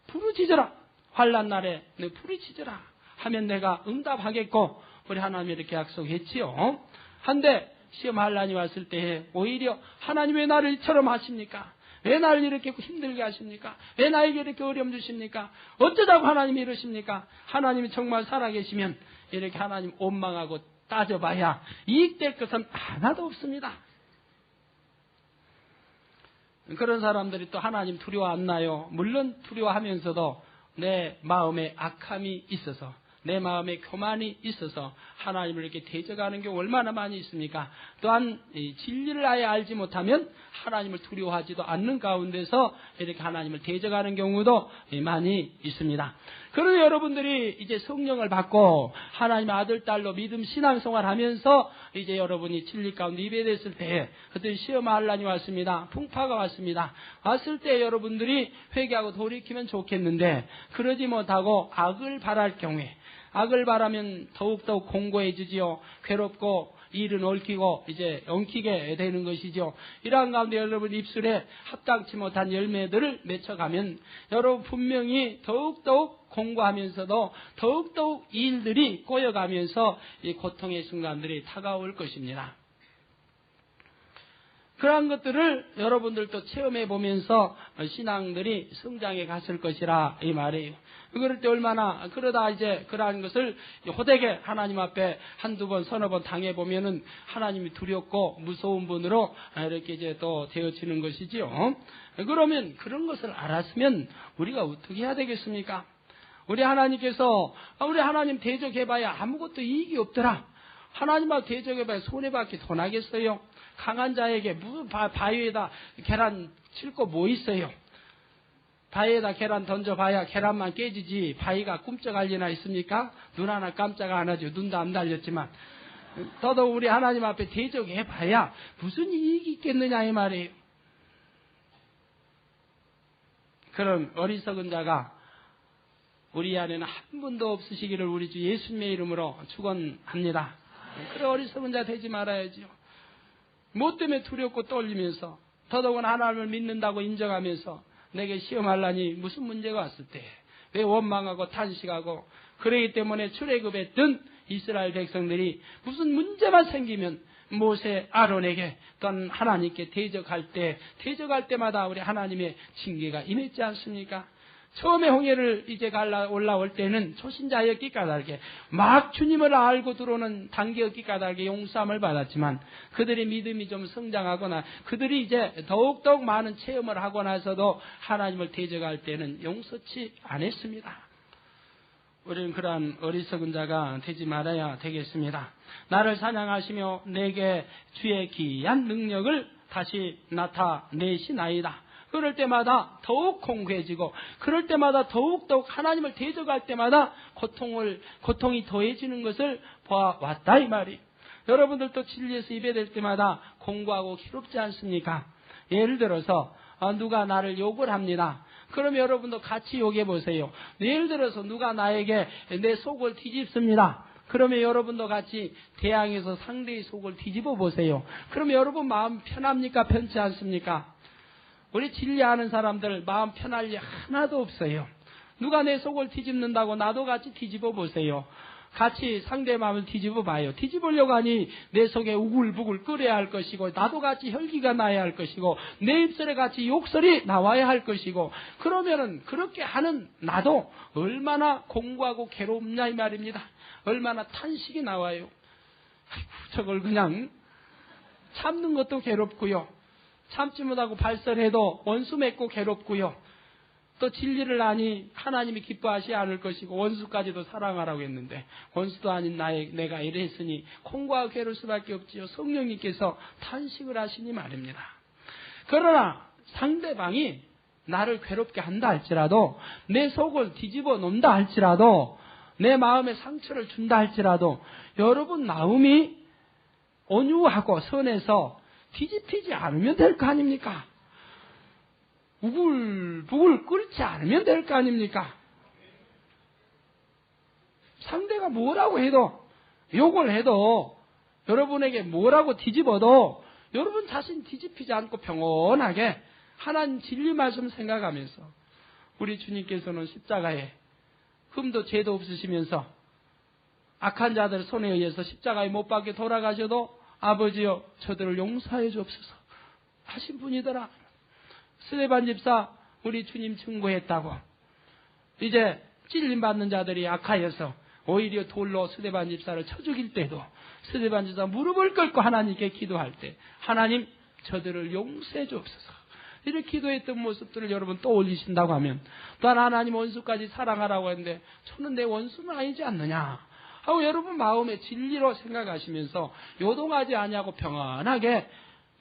부르짖어라. 환란 날에 내 부르짖어라 하면 내가 응답하겠고, 우리 하나님이 이렇게 약속했지요. 한데 시험 환란이 왔을 때에 오히려 하나님 왜 나를 이처럼 하십니까? 왜 나를 이렇게 힘들게 하십니까? 왜 나에게 이렇게 어려움 주십니까? 어쩌자고 하나님이 이러십니까? 하나님이 정말 살아계시면 이렇게 하나님 원망하고 따져봐야 이익될 것은 하나도 없습니다. 그런 사람들이 또 하나님 두려워 안 나요? 물론 두려워하면서도 내 마음에 악함이 있어서, 내 마음에 교만이 있어서 하나님을 이렇게 대적하는 경우 얼마나 많이 있습니까? 또한 진리를 아예 알지 못하면 하나님을 두려워하지도 않는 가운데서 이렇게 하나님을 대적하는 경우도 많이 있습니다. 그러나 여러분들이 이제 성령을 받고 하나님의 아들, 딸로 믿음 신앙생활 하면서 이제 여러분이 진리 가운데 입에댔을 때에 그때 시험 환란이 왔습니다. 풍파가 왔습니다. 왔을 때 여러분들이 회개하고 돌이키면 좋겠는데, 그러지 못하고 악을 바랄 경우에, 악을 바라면 더욱더욱 공고해지지요. 괴롭고 일은 얽히고 이제 엉키게 되는 것이죠. 이러한 가운데 여러분 입술에 합당치 못한 열매들을 맺혀가면 여러분 분명히 더욱더욱 공고하면서도 더욱더욱 일들이 꼬여가면서 이 고통의 순간들이 다가올 것입니다. 그러한 것들을 여러분들도 체험해 보면서 신앙들이 성장해 갔을 것이라 이 말이에요. 그럴 때 얼마나, 그러다 이제 그러한 것을 호되게 하나님 앞에 한두 번, 서너 번 당해보면은 하나님이 두렵고 무서운 분으로 이렇게 이제 또 되어지는 것이지요. 그러면 그런 것을 알았으면 우리가 어떻게 해야 되겠습니까? 우리 하나님께서, 우리 하나님 대적해봐야 아무것도 이익이 없더라. 하나님하고 대적해봐야 손해밖에 더 나겠어요? 강한 자에게 무슨 바위에다 계란 칠 거 뭐 있어요? 바위에다 계란 던져봐야 계란만 깨지지 바위가 꿈쩍할 리나 있습니까? 눈 하나 깜짝 안 하죠. 눈도 안 달렸지만. 더더욱 우리 하나님 앞에 대적해봐야 무슨 이익이 있겠느냐 이 말이에요. 그런 어리석은 자가 우리 안에는 한 분도 없으시기를 우리 주 예수님의 이름으로 축원합니다. 그런 어리석은 자 되지 말아야죠. 뭐 때문에 두렵고 떨리면서, 더더욱은 하나님을 믿는다고 인정하면서 내게 시험하려니 무슨 문제가 왔을 때, 왜 원망하고 탄식하고. 그러기 때문에 출애굽했던 이스라엘 백성들이 무슨 문제만 생기면 모세, 아론에게 또는 하나님께 대적할 때마다 우리 하나님의 징계가 임했지 않습니까? 처음에 홍해를 이제 올라올 때는 초신자였기 까닭에 막 주님을 알고 들어오는 단계였기 까닭에 용서함을 받았지만, 그들의 믿음이 좀 성장하거나 그들이 이제 더욱더욱 많은 체험을 하고 나서도 하나님을 대적할 때는 용서치 않았습니다. 우리는 그러한 어리석은 자가 되지 말아야 되겠습니다. 나를 사냥하시며 내게 주의 기이한 능력을 다시 나타내시나이다. 그럴 때마다 더욱 공고해지고, 그럴 때마다 더욱더욱 하나님을 대적할 때마다 고통이 더해지는 것을 보아왔다 이 말이에요. 여러분들도 진리에서 예배될 때마다 공고하고 괴롭지 않습니까? 예를 들어서 누가 나를 욕을 합니다. 그럼 여러분도 같이 욕해 보세요. 예를 들어서 누가 나에게 내 속을 뒤집습니다. 그러면 여러분도 같이 대항해서 상대의 속을 뒤집어 보세요. 그러면 여러분 마음 편합니까? 편치 않습니까? 우리 진리하는 사람들 마음 편할 리 하나도 없어요. 누가 내 속을 뒤집는다고 나도 같이 뒤집어 보세요. 같이 상대의 마음을 뒤집어 봐요. 뒤집으려고 하니 내 속에 우글부글 끓여야 할 것이고, 나도 같이 혈기가 나야 할 것이고, 내 입술에 같이 욕설이 나와야 할 것이고, 그러면은 그렇게 하는 나도 얼마나 공고하고 괴롭냐 이 말입니다. 얼마나 탄식이 나와요. 아이고, 저걸 그냥 참는 것도 괴롭고요. 참지 못하고 발설해도 원수 맺고 괴롭고요. 또 진리를 아니 하나님이 기뻐하지 않을 것이고, 원수까지도 사랑하라고 했는데 원수도 아닌 내가 이랬으니 콩과 괴로울 수밖에 없지요. 성령님께서 탄식을 하시니 말입니다. 그러나 상대방이 나를 괴롭게 한다 할지라도, 내 속을 뒤집어 놓는다 할지라도, 내 마음에 상처를 준다 할지라도, 여러분 마음이 온유하고 선해서 뒤집히지 않으면 될 거 아닙니까? 우글부글 끓지 않으면 될 거 아닙니까? 상대가 뭐라고 해도, 욕을 해도, 여러분에게 뭐라고 뒤집어도 여러분 자신 뒤집히지 않고 평온하게 하나님 진리 말씀 생각하면서, 우리 주님께서는 십자가에 흠도 죄도 없으시면서 악한 자들 손에 의해서 십자가에 못 박혀 돌아가셔도 아버지여 저들을 용서해 주옵소서 하신 분이더라. 스데반 집사 우리 주님 증거했다고. 이제 찔림받는 자들이 악하여서 오히려 돌로 스데반 집사를 쳐 죽일 때도 스데반 집사 무릎을 꿇고 하나님께 기도할 때, 하나님 저들을 용서해 주옵소서 이렇게 기도했던 모습들을 여러분 떠올리신다고 하면, 또한 하나님 원수까지 사랑하라고 했는데 저는 내 원수는 아니지 않느냐 하고 여러분 마음의 진리로 생각하시면서 요동하지 아니하고 평안하게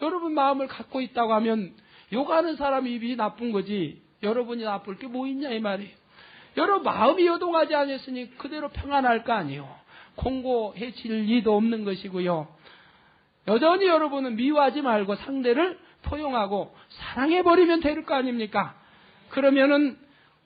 여러분 마음을 갖고 있다고 하면, 욕하는 사람 입이 나쁜 거지 여러분이 나쁠 게 뭐 있냐 이 말이에요. 여러분 마음이 요동하지 않았으니 그대로 평안할 거 아니에요. 공고해질 리도 없는 것이고요. 여전히 여러분은 미워하지 말고 상대를 포용하고 사랑해버리면 될 거 아닙니까? 그러면은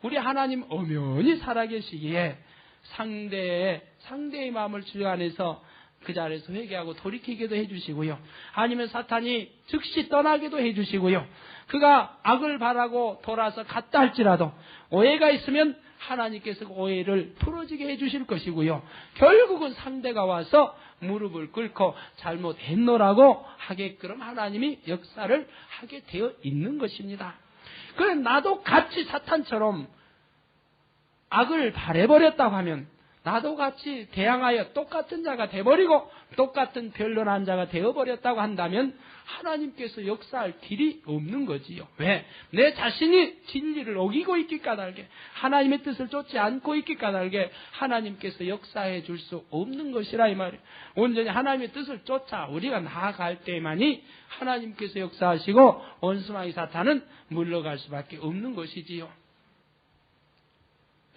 우리 하나님 엄연히 살아계시기에 상대의 마음을 주여 안에서 그 자리에서 회개하고 돌이키게도 해주시고요. 아니면 사탄이 즉시 떠나게도 해주시고요. 그가 악을 바라고 돌아서 갔다 할지라도 오해가 있으면 하나님께서 오해를 풀어지게 해주실 것이고요. 결국은 상대가 와서 무릎을 꿇고 잘못했노라고 하게끔 하나님이 역사를 하게 되어 있는 것입니다. 그래 나도 같이 사탄처럼 악을 바래버렸다고 하면 나도 같이 대항하여 똑같은 자가 돼버리고 똑같은 변론한 자가 되어버렸다고 한다면 하나님께서 역사할 길이 없는 거지요. 왜? 내 자신이 진리를 어기고 있기 까닭에, 하나님의 뜻을 쫓지 않고 있기 까닭에 하나님께서 역사해 줄 수 없는 것이라 이 말이에요. 온전히 하나님의 뜻을 쫓아 우리가 나아갈 때만이 하나님께서 역사하시고 원수마귀 사탄은 물러갈 수밖에 없는 것이지요.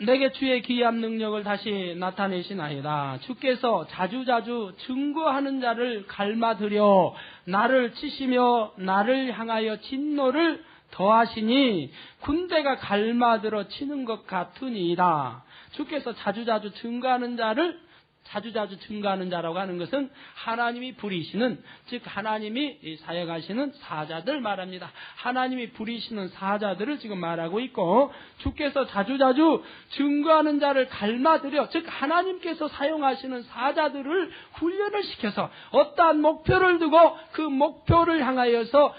내게 주의 기이한 능력을 다시 나타내시나이다. 주께서 자주자주 증거하는 자를 갈마들여 나를 치시며 나를 향하여 진노를 더하시니 군대가 갈마들어 치는 것 같으니이다. 주께서 자주자주 증거하는 자를 자주자주 증거하는 자라고 하는 것은 하나님이 부리시는, 즉 하나님이 사역하시는 사자들 말합니다. 하나님이 부리시는 사자들을 지금 말하고 있고, 주께서 자주자주 증거하는 자를 갈마들여, 즉 하나님께서 사용하시는 사자들을 훈련을 시켜서 어떠한 목표를 두고 그 목표를 향하여서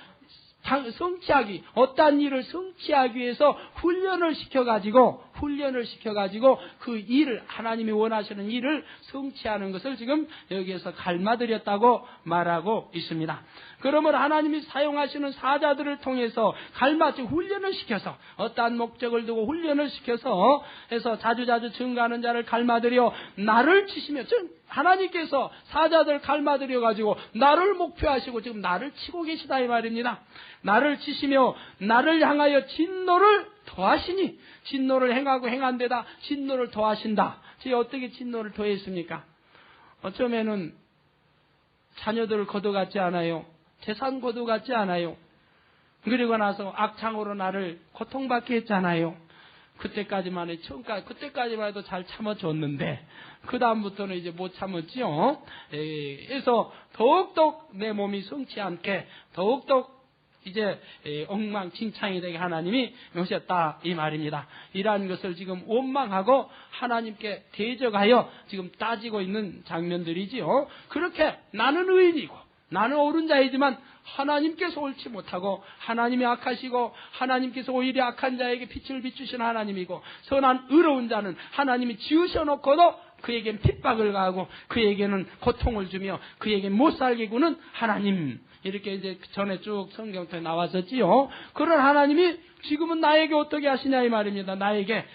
성취하기, 어떠한 일을 성취하기 위해서 훈련을 시켜가지고 그 일을, 하나님이 원하시는 일을 성취하는 것을 지금 여기에서 갈마들였다고 말하고 있습니다. 그러므로 하나님이 사용하시는 사자들을 통해서 즉 훈련을 시켜서, 어떠한 목적을 두고 훈련을 시켜서 해서 자주자주 증거하는 자를 갈마들여 나를 치시며, 즉 하나님께서 사자들 갈마들여 가지고 나를 목표하시고 지금 나를 치고 계시다 이 말입니다. 나를 치시며 나를 향하여 진노를 더하시니, 진노를 행하고 행한 데다 진노를 더하신다. 제 어떻게 진노를 더했습니까? 어쩌면은 자녀들을 거둬갔지 않아요. 재산 거둬갔지 않아요. 그리고 나서 악창으로 나를 고통받게 했잖아요. 그때까지만 해도 잘 참아줬는데 그 다음부터는 이제 못 참았지요. 그래서 더욱더 내 몸이 성치 않게, 더욱더 이제 엉망진창이 되게 하나님이 오셨다 이 말입니다. 이러한 것을 지금 원망하고 하나님께 대적하여 지금 따지고 있는 장면들이지요. 그렇게 나는 의인이고 나는 옳은 자이지만 하나님께서 옳지 못하고, 하나님이 악하시고 하나님께서 오히려 악한 자에게 빛을 비추시는 하나님이고, 선한 의로운 자는 하나님이 지으셔놓고도 그에겐 핍박을 가하고 그에게는 고통을 주며 그에게 못 살게 구는 하나님, 이렇게 이제 전에 쭉 성경통에 나왔었지요. 그런 하나님이 지금은 나에게 어떻게 하시냐 이 말입니다. 나에게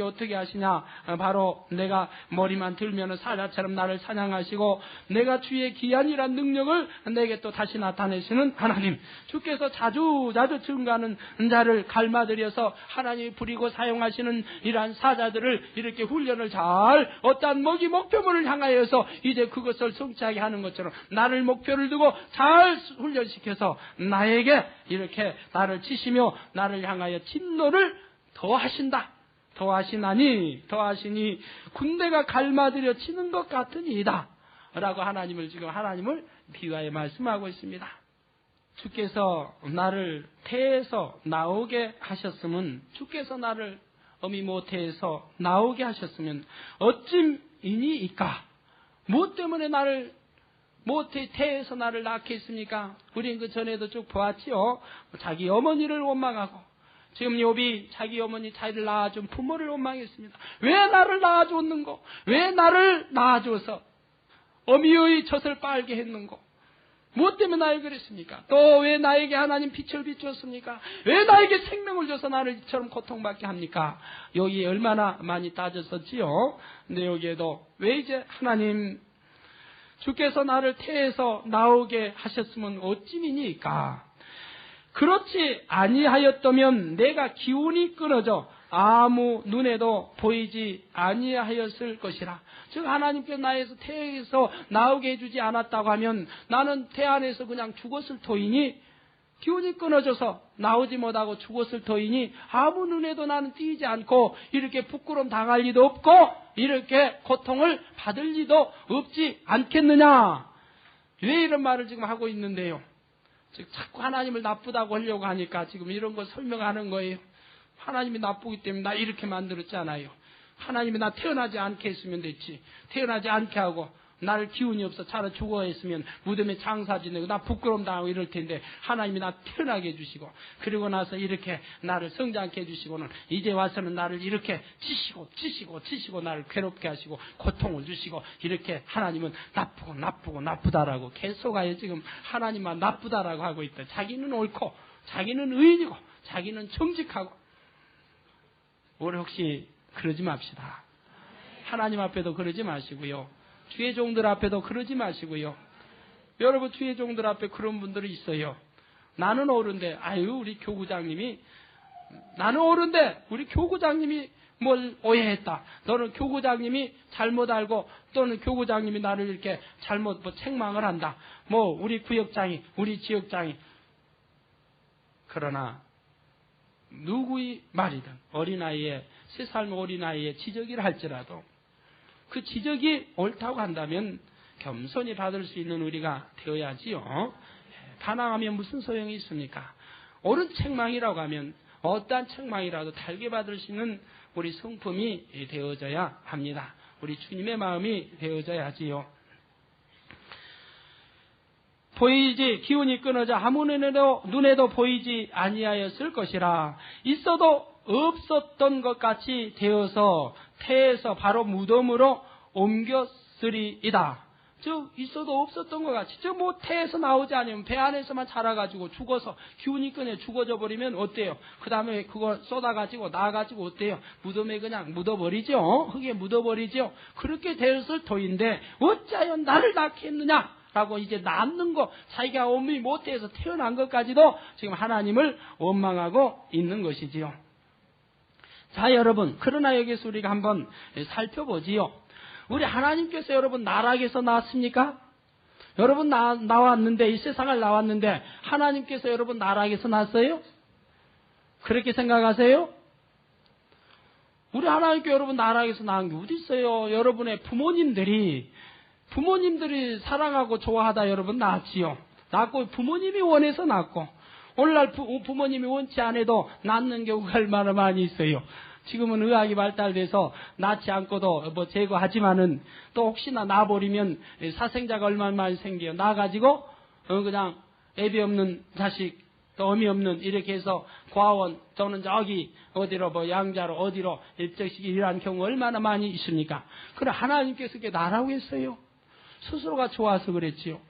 어떻게 하시냐, 바로 내가 머리만 들면은 사자처럼 나를 사냥하시고 내가 주의 기한이란 능력을 내게 또 다시 나타내시는 하나님, 주께서 자주 증거하는 자를 갈마들여서 하나님이 부리고 사용하시는 이러한 사자들을 이렇게 훈련을 잘, 어떠한 목표물을 향하여서 이제 그것을 성취하게 하는 것처럼 나를 목표를 두고 잘 훈련시켜서 나에게 이렇게 나를 치시며 나를 향하여 진노를 더하시니 군대가 갈마들여 치는 것 같으니이다 라고 하나님을 비유하여 말씀하고 있습니다. 주께서 나를 태에서 나오게 하셨으면, 주께서 나를 어미 모태에서 나오게 하셨으면 어찜이니이까? 무엇 때문에 나를 태에서 나를 낳게 했습니까? 우린 그 전에도 쭉 보았지요. 자기 어머니를 원망하고, 지금 욥이 자기 어머니 자기를 낳아준 부모를 원망했습니다. 왜 나를 낳아줬는고? 왜 나를 낳아줘서 어미의 젖을 빨게 했는고? 무엇 때문에 나에게 그랬습니까? 또 왜 나에게 하나님 빛을 비추었습니까? 왜 나에게 생명을 줘서 나를 이처럼 고통받게 합니까? 여기에 얼마나 많이 따졌었지요. 근데 여기에도 왜 이제 하나님, 주께서 나를 태에서 나오게 하셨으면 어찌니까? 그렇지 아니하였다면 내가 기운이 끊어져 아무 눈에도 보이지 아니하였을 것이라. 즉 하나님께서 나에서 태에서 나오게 해주지 않았다고 하면 나는 태 안에서 그냥 죽었을 터이니, 기운이 끊어져서 나오지 못하고 죽었을 터이니 아무 눈에도 나는 띄지 않고 이렇게 부끄러움 당할 리도 없고 이렇게 고통을 받을 리도 없지 않겠느냐. 왜 이런 말을 지금 하고 있는데요? 즉 자꾸 하나님을 나쁘다고 하려고 하니까 지금 이런 거 설명하는 거예요. 하나님이 나쁘기 때문에 나 이렇게 만들었잖아요. 하나님이 나 태어나지 않게 했으면 됐지. 태어나지 않게 하고 나를 기운이 없어 차라리 죽어 했으면 무덤에 장사 지내고 나 부끄러움 당하고 이럴 텐데 하나님이 나 태어나게 해주시고, 그리고 나서 이렇게 나를 성장케 해주시고는 이제 와서는 나를 이렇게 치시고 나를 괴롭게 하시고 고통을 주시고, 이렇게 하나님은 나쁘다라고 계속하여 지금 하나님만 나쁘다라고 하고 있다. 자기는 옳고 자기는 의인이고 자기는 정직하고. 우리 혹시 그러지 맙시다. 하나님 앞에도 그러지 마시고요. 주의 종들 앞에도 그러지 마시고요. 여러분, 주의 종들 앞에 그런 분들이 있어요. 나는 옳은데, 우리 교구장님이 뭘 오해했다. 너는 교구장님이 잘못 알고, 또는 교구장님이 나를 이렇게 잘못 책망을 한다. 우리 구역장이, 우리 지역장이. 그러나 누구의 말이든 어린아이에, 3살 어린아이의 지적이라 할지라도 그 지적이 옳다고 한다면 겸손히 받을 수 있는 우리가 되어야지요. 반항하면 무슨 소용이 있습니까? 옳은 책망이라고 하면 어떠한 책망이라도 달게 받을 수 있는 우리 성품이 되어져야 합니다. 우리 주님의 마음이 되어져야 하지요. 보이지 기운이 끊어져 아무 눈에도 보이지 아니하였을 것이라. 있어도 없었던 것 같이 되어서 태에서 바로 무덤으로 옮겼으리이다. 즉 있어도 없었던 것 같이, 즉 뭐 태에서 나오지 않으면 배 안에서만 자라가지고 죽어서 기운이 끊어 죽어져 버리면 어때요? 그 다음에 그거 쏟아가지고 나가지고 어때요? 무덤에 그냥 묻어버리죠. 흙에 묻어버리죠. 그렇게 되었을 터인데 어찌하여 나를 낳게 했느냐 라고 이제 낳는 거, 자기가 어머니 못해서 태어난 것까지도 지금 하나님을 원망하고 있는 것이지요. 자, 여러분, 그러나 여기서 우리가 한번 살펴보지요. 우리 하나님께서 여러분 나락에서 나왔습니까? 여러분 나왔는데, 이 세상을 나왔는데 하나님께서 여러분 나락에서 났어요? 그렇게 생각하세요? 우리 하나님께 여러분 나락에서 나온 게 어디 있어요? 여러분의 부모님들이 사랑하고 좋아하다 여러분 낳았지요. 낳고 부모님이 원해서 낳고, 오늘날 부모님이 원치 않아도 낳는 경우가 얼마나 많이 있어요. 지금은 의학이 발달돼서 낳지 않고도 뭐 제거하지만은 또 혹시나 낳아버리면 사생자가 얼마나 많이 생겨요. 낳아가지고 그냥 애비 없는 자식, 또 어미 없는 이렇게 해서 과원 또는 저기 어디로 뭐 양자로 어디로 일정씩 일하는 경우 얼마나 많이 있습니까? 그래 하나님께서 그게 나라고 했어요. 스스로가 좋아서 그랬지요.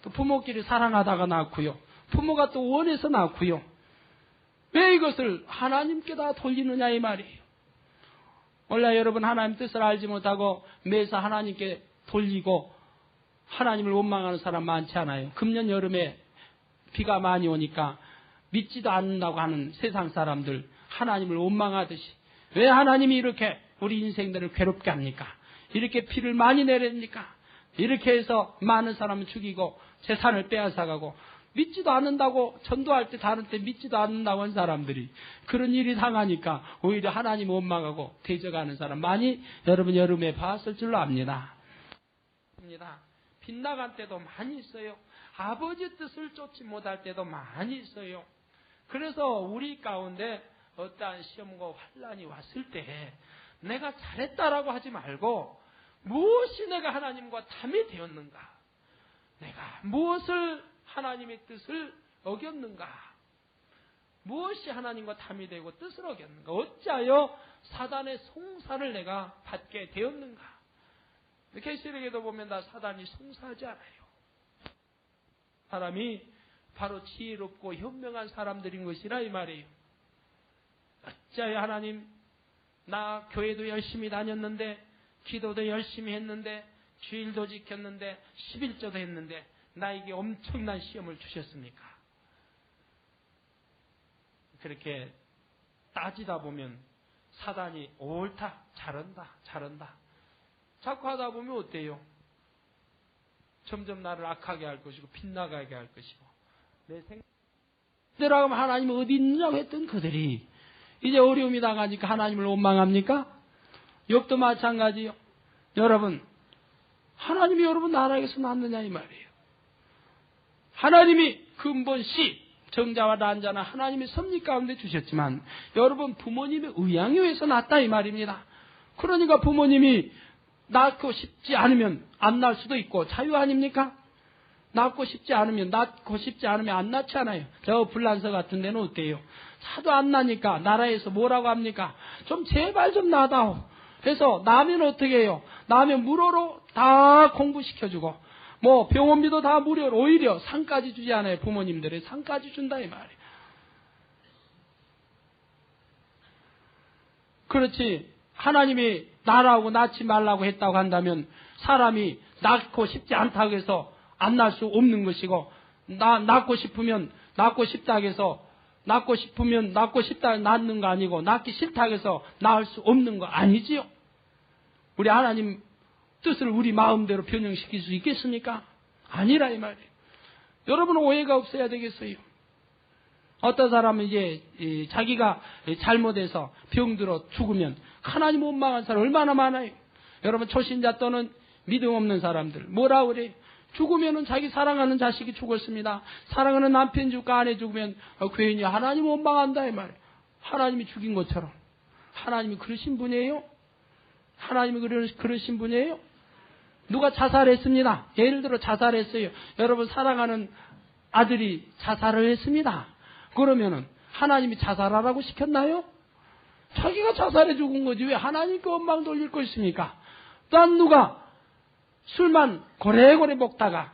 또 부모끼리 사랑하다가 낳고요. 부모가 또 원해서 낳고요. 왜 이것을 하나님께 다 돌리느냐 이 말이에요. 원래 여러분 하나님 뜻을 알지 못하고 매사 하나님께 돌리고 하나님을 원망하는 사람 많지 않아요. 금년 여름에 비가 많이 오니까 믿지도 않는다고 하는 세상 사람들, 하나님을 원망하듯이 왜 하나님이 이렇게 우리 인생들을 괴롭게 합니까? 이렇게 피를 많이 내립니까? 이렇게 해서 많은 사람을 죽이고 재산을 빼앗아가고 믿지도 않는다고, 전도할 때 다른 때 믿지도 않는다고 한 사람들이 그런 일이 당하니까 오히려 하나님 원망하고 대적하는 사람 많이 여러분 여름에 봤을 줄로 압니다. 빗나간 때도 많이 있어요. 아버지 뜻을 쫓지 못할 때도 많이 있어요. 그래서 우리 가운데 어떠한 시험과 환난이 왔을 때 내가 잘했다라고 하지 말고 무엇이 내가 하나님과 담이 되었는가, 내가 무엇을 하나님의 뜻을 어겼는가, 무엇이 하나님과 담이 되고 뜻을 어겼는가, 어찌하여 사단의 송사를 내가 받게 되었는가. 계시록에도 보면 다 사단이 송사하지 않아요. 사람이 바로 지혜롭고 현명한 사람들인 것이라 이 말이에요. 어찌하여 하나님, 나 교회도 열심히 다녔는데, 기도도 열심히 했는데, 주일도 지켰는데, 11조도 했는데 나에게 엄청난 시험을 주셨습니까? 그렇게 따지다 보면 사단이 옳다, 잘한다 자꾸 하다 보면 어때요? 점점 나를 악하게 할 것이고 빗나가게 할 것이고, 내 생각대로 하면 하나님은 어디 있느냐고 했던 그들이 이제 어려움이 당하니까 하나님을 원망합니까? 욥도 마찬가지요. 여러분, 하나님이 여러분 나라에서 났느냐 이 말이에요. 하나님이 근본씨 정자와 난자나 하나님의 섭리 가운데 주셨지만 여러분 부모님의 의향에 의해서 낳았다 이 말입니다. 그러니까 부모님이 낳고 싶지 않으면 안 낳을 수도 있고 자유 아닙니까? 낳고 싶지 않으면 안 낳지 않아요. 저 불란서 같은 데는 어때요? 차도 안 나니까 나라에서 뭐라고 합니까? 좀 제발 좀 낳아다오. 그래서 낳으면 어떻게 해요? 낳으면 무료로 다 공부시켜주고 뭐 병원비도 다 무료로, 오히려 상까지 주지 않아요. 부모님들의 상까지 준다 이 말이에요. 그렇지, 하나님이 낳으라고 낳지 말라고 했다고 한다면 사람이 낳고 싶지 않다고 해서 안 낳을 수 없는 것이고, 낳고 싶으면 낳고 싶다고 해서 낳고 싶다 낳는 거 아니고 낳기 싫다고 해서 낳을 수 없는 거 아니지요. 우리 하나님 뜻을 우리 마음대로 변형시킬 수 있겠습니까? 아니라 이 말이에요. 여러분은 오해가 없어야 되겠어요. 어떤 사람은 이제 자기가 잘못해서 병들어 죽으면 하나님 원망한 사람 얼마나 많아요. 여러분 초신자 또는 믿음 없는 사람들 뭐라 그래요? 죽으면은 자기 사랑하는 자식이 죽었습니다. 사랑하는 남편 죽고 아내 죽으면 괜히 하나님 원망한다 이 말이에요. 하나님이 죽인 것처럼. 하나님이 그러신 분이에요? 하나님이 그러신 분이에요? 누가 자살했습니다. 예를 들어 자살했어요. 여러분 사랑하는 아들이 자살을 했습니다. 그러면은 하나님이 자살하라고 시켰나요? 자기가 자살해 죽은 거지 왜 하나님께 원망 돌릴 거 있습니까? 딴 누가 술만 고래고래 먹다가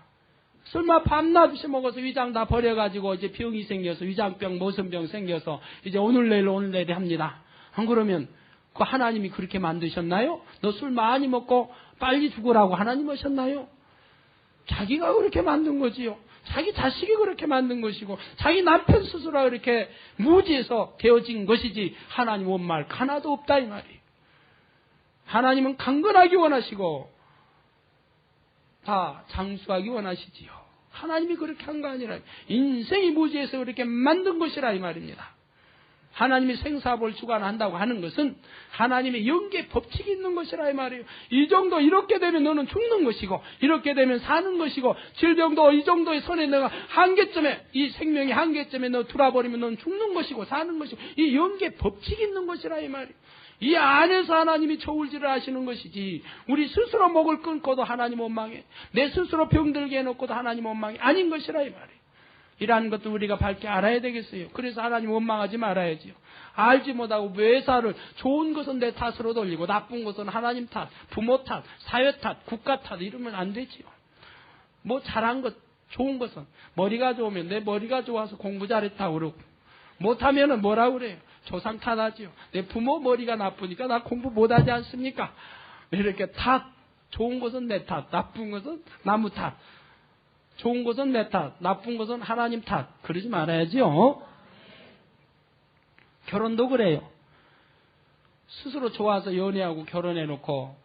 술만 밤낮없이 먹어서 위장 다 버려가지고 이제 병이 생겨서 위장병, 모성병 생겨서 이제 오늘 내일 합니다. 안 그러면 그 하나님이 그렇게 만드셨나요? 너 술 많이 먹고 빨리 죽으라고 하나님 하셨나요? 자기가 그렇게 만든 거지요. 자기 자식이 그렇게 만든 것이고 자기 남편 스스로가 그렇게 무지해서 되어진 것이지 하나님 원말 하나도 없다 이 말이에요. 하나님은 강건하기 원하시고 다 장수하기 원하시지요. 하나님이 그렇게 한 거 아니라 인생이 무지해서 그렇게 만든 것이라 이 말입니다. 하나님이 생사볼 주관한다고 하는 것은 하나님의 영계 법칙이 있는 것이라 이 말이에요. 이 정도 이렇게 되면 너는 죽는 것이고 이렇게 되면 사는 것이고 질병도 이 정도의 선에 내가 한계점에 이 생명의 한계점에 너 들어버리면 너는 죽는 것이고 사는 것이고 이 영계 법칙이 있는 것이라 이 말이에요. 이 안에서 하나님이 저울질을 하시는 것이지 우리 스스로 목을 끊고도 하나님 원망해 내 스스로 병들게 해놓고도 하나님 원망이 아닌 것이라 이 말이에요. 이러한 것도 우리가 밝게 알아야 되겠어요. 그래서 하나님 원망하지 말아야지요. 알지 못하고 외사를 좋은 것은 내 탓으로 돌리고 나쁜 것은 하나님 탓, 부모 탓, 사회 탓, 국가 탓 이러면 안 되지요. 뭐 잘한 것, 좋은 것은 머리가 좋으면 내 머리가 좋아서 공부 잘했다고 그러고 못하면은 뭐라고 그래요? 조상 탓하지요. 내 부모 머리가 나쁘니까 나 공부 못하지 않습니까? 이렇게 탓, 좋은 것은 내 탓, 나쁜 것은 나무 탓. 좋은 것은 내 탓, 나쁜 것은 하나님 탓. 그러지 말아야지요. 결혼도 그래요. 스스로 좋아서 연애하고 결혼해놓고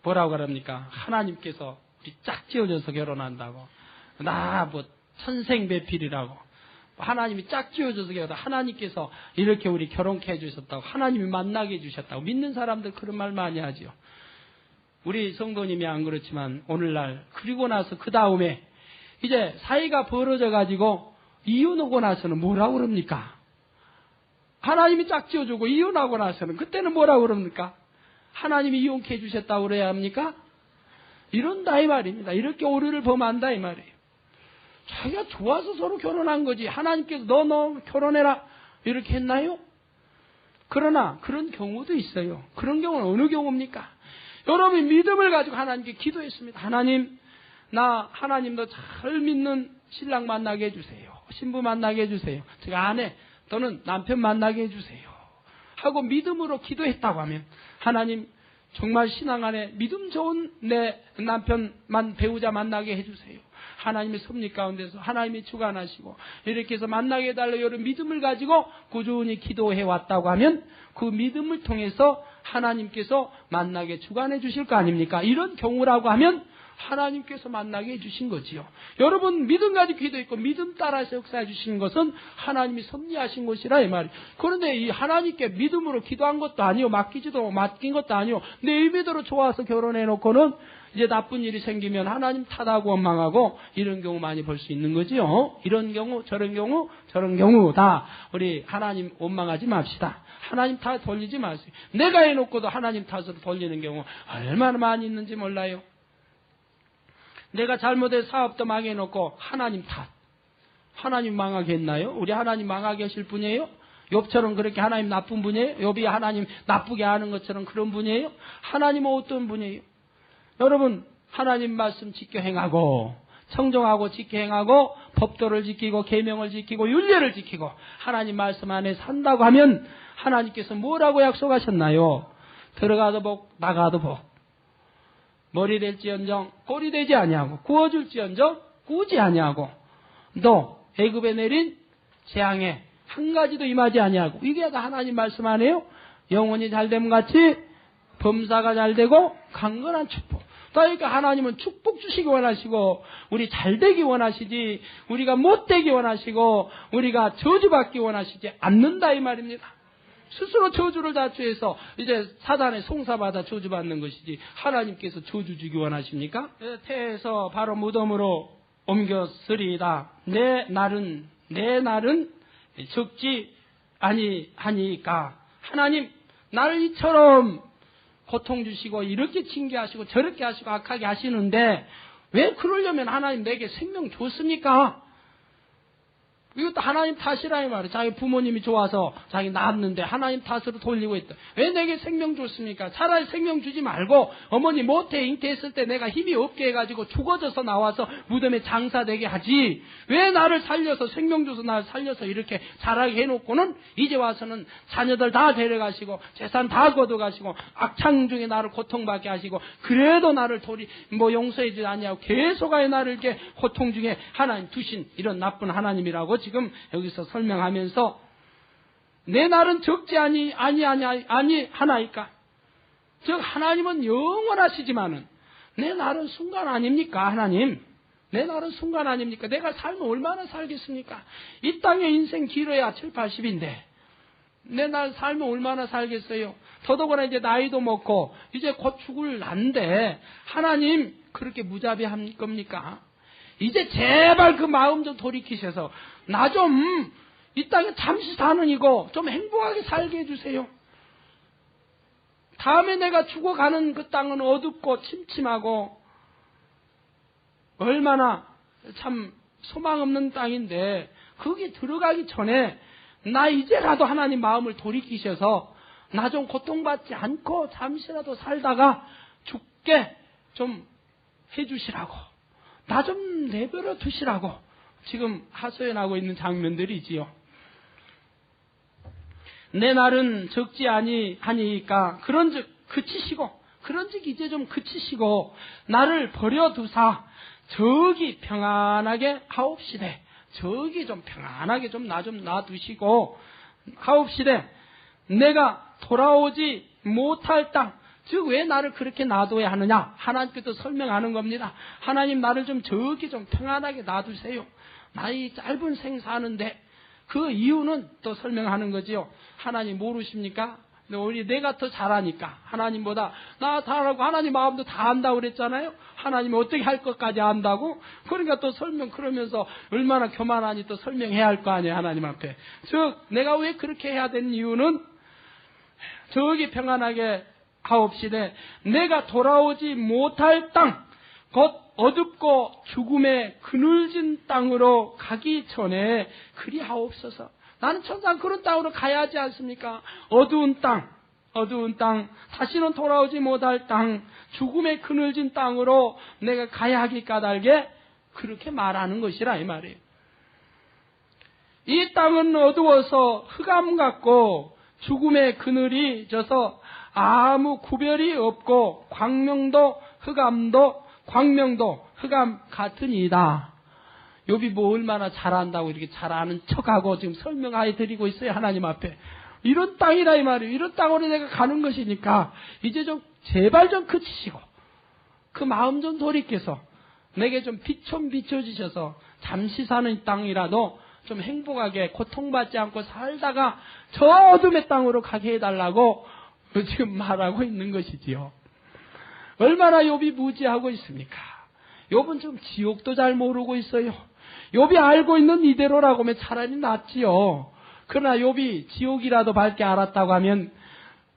뭐라고 그럽니까? 하나님께서 우리 짝 지어져서 결혼한다고. 나 천생배필이라고. 하나님이 짝 지어져서 결혼. 하나님께서 이렇게 우리 결혼케 해주셨다고. 하나님이 만나게 해주셨다고. 믿는 사람들 그런 말 많이 하죠. 우리 성도님이 안 그렇지만 오늘날 그리고 나서 그 다음에 이제 사이가 벌어져 가지고 이혼하고 나서는 뭐라고 그럽니까? 하나님이 짝 지어주고 이혼하고 나서는 그때는 뭐라고 그럽니까? 하나님이 이혼케 해주셨다고 그래야 합니까? 이런다 이 말입니다. 이렇게 오류를 범한다 이 말이에요. 자기가 좋아서 서로 결혼한 거지 하나님께서 너 결혼해라 이렇게 했나요? 그러나 그런 경우도 있어요. 그런 경우는 어느 경우입니까? 여러분이 믿음을 가지고 하나님께 기도했습니다. 하나님, 나 하나님도 잘 믿는 신랑 만나게 해주세요. 신부 만나게 해주세요. 제가 아내 또는 남편 만나게 해주세요. 하고 믿음으로 기도했다고 하면 하나님 정말 신앙 안에 믿음 좋은 내 남편만 배우자 만나게 해주세요. 하나님의 섭리 가운데서 하나님이 주관하시고 이렇게 해서 만나게 해달라고 이런 믿음을 가지고 꾸준히 기도해 왔다고 하면 그 믿음을 통해서 하나님께서 만나게 주관해 주실 거 아닙니까? 이런 경우라고 하면 하나님께서 만나게 해주신 거지요. 여러분 믿음 가지고 기도했고 믿음 따라서 역사해 주신 것은 하나님이 섭리하신 것이라 이 말이에요. 그런데 이 하나님께 믿음으로 기도한 것도 아니요 맡긴 것도 아니요 내 의미대로 좋아서 결혼해 놓고는 이제 나쁜 일이 생기면 하나님 탓하고 원망하고 이런 경우 많이 볼 수 있는 거지요. 이런 경우 저런 경우 다 우리 하나님 원망하지 맙시다. 하나님 탓 돌리지 마세요. 내가 해놓고도 하나님 탓으로 돌리는 경우 얼마나 많이 있는지 몰라요. 내가 잘못해서 사업도 망해놓고 하나님 탓. 하나님 망하게 했나요? 우리 하나님 망하게 하실 분이에요? 욥처럼 그렇게 하나님 나쁜 분이에요? 욥이 하나님 나쁘게 하는 것처럼 그런 분이에요? 하나님은 어떤 분이에요? 여러분 하나님 말씀 지켜 행하고 청정하고 지켜 행하고 법도를 지키고 계명을 지키고 율례를 지키고 하나님 말씀 안에 산다고 하면 하나님께서 뭐라고 약속하셨나요? 들어가도 복 나가도 복 머리 될지언정 꼬리 되지 아니하고 구워줄지언정 구우지 아니하고 또 애굽에 내린 재앙에 한 가지도 임하지 아니하고 이게 다 하나님 말씀 아니에요? 영혼이 잘됨 같이 범사가 잘되고 강건한 축복. 그러니까 하나님은 축복 주시기 원하시고 우리 잘되기 원하시지 우리가 못되기 원하시고 우리가 저주받기 원하시지 않는다 이 말입니다. 스스로 저주를 자초해서 이제 사단의 송사받아 저주받는 것이지 하나님께서 저주 주기 원하십니까? 태에서 바로 무덤으로 옮겼으리이다. 내 날은 적지 아니하니까. 하나님 나를 이처럼 고통 주시고 이렇게 징계하시고 저렇게 하시고 악하게 하시는데 왜 그러려면 하나님 내게 생명 줬습니까? 이것도 하나님 탓이라 이 말이에요. 자기 부모님이 좋아서 자기 낳았는데 하나님 탓으로 돌리고 있다. 왜 내게 생명 줬습니까? 차라리 생명 주지 말고 어머니 모태 잉태했을 때 내가 힘이 없게 해가지고 죽어져서 나와서 무덤에 장사되게 하지. 왜 나를 살려서 생명 줘서 나를 살려서 이렇게 자라게 해놓고는 이제 와서는 자녀들 다 데려가시고 재산 다 걷어가시고 악창 중에 나를 고통받게 하시고 그래도 나를 용서해주지 않냐고 계속하여 나를 이렇게 고통 중에 하나님 두신 이런 나쁜 하나님이라고 지금 여기서 설명하면서 내 날은 적지 아니하나이까. 즉 하나님은 영원하시지만은 내 날은 순간 아닙니까? 하나님 내 날은 순간 아닙니까? 내가 살면 얼마나 살겠습니까? 이 땅의 인생 길어야 7, 80인데 내 날 살면 얼마나 살겠어요? 더더구나 이제 나이도 먹고 이제 곧 죽을 난데 하나님 그렇게 무자비할 겁니까? 이제 제발 그 마음 좀 돌이키셔서 나 좀 이 땅에 잠시 사는 이고 좀 행복하게 살게 해주세요. 다음에 내가 죽어가는 그 땅은 어둡고 침침하고 얼마나 참 소망 없는 땅인데 거기 들어가기 전에 나 이제라도 하나님 마음을 돌이키셔서 나 좀 고통받지 않고 잠시라도 살다가 죽게 좀 해주시라고 나 좀 내버려 두시라고 지금 하소연하고 있는 장면들이지요. 내 날은 적지 아니하니까 그런즉 이제 좀 그치시고 나를 버려두사 저기 평안하게 하옵시되 저기 좀 평안하게 좀 놔두시고 하옵시되 내가 돌아오지 못할 땅 즉 왜 나를 그렇게 놔둬야 하느냐 하나님께서 설명하는 겁니다. 하나님 나를 좀 저기 좀 평안하게 놔두세요. 나이 짧은 생 사는데 그 이유는 또 설명하는 거지요. 하나님 모르십니까? 오히려 내가 더 잘하니까 하나님보다 나 잘하고 하나님 마음도 다 안다고 그랬잖아요. 하나님이 어떻게 할 것까지 안다고. 그러니까 또 그러면서 얼마나 교만하니 또 설명해야 할 거 아니에요. 하나님 앞에. 즉 내가 왜 그렇게 해야 되는 이유는 저기 평안하게 하옵시되 내가 돌아오지 못할 땅 곧 어둡고 죽음의 그늘진 땅으로 가기 전에 그리하옵소서. 나는 천상 그런 땅으로 가야 하지 않습니까? 어두운 땅, 다시는 돌아오지 못할 땅, 죽음의 그늘진 땅으로 내가 가야 하기 까닭에 그렇게 말하는 것이라 이 말이에요. 이 땅은 어두워서 흑암 같고 죽음의 그늘이 져서 아무 구별이 없고 광명도 흑암 같으니이다. 욥이 뭐 얼마나 잘한다고 이렇게 잘하는 척하고 지금 설명하여 드리고 있어요. 하나님 앞에. 이런 땅이라 이 말이에요. 이런 땅으로 내가 가는 것이니까 이제 좀 제발 좀 그치시고 그 마음 좀 돌이켜서 내게 좀 빛 좀 비춰주셔서 잠시 사는 땅이라도 좀 행복하게 고통받지 않고 살다가 저 어둠의 땅으로 가게 해달라고 지금 말하고 있는 것이지요. 얼마나 욥이 무지하고 있습니까? 욥은 좀 지옥도 잘 모르고 있어요. 욥이 알고 있는 이대로라고 하면 차라리 낫지요. 그러나 욥이 지옥이라도 밝게 알았다고 하면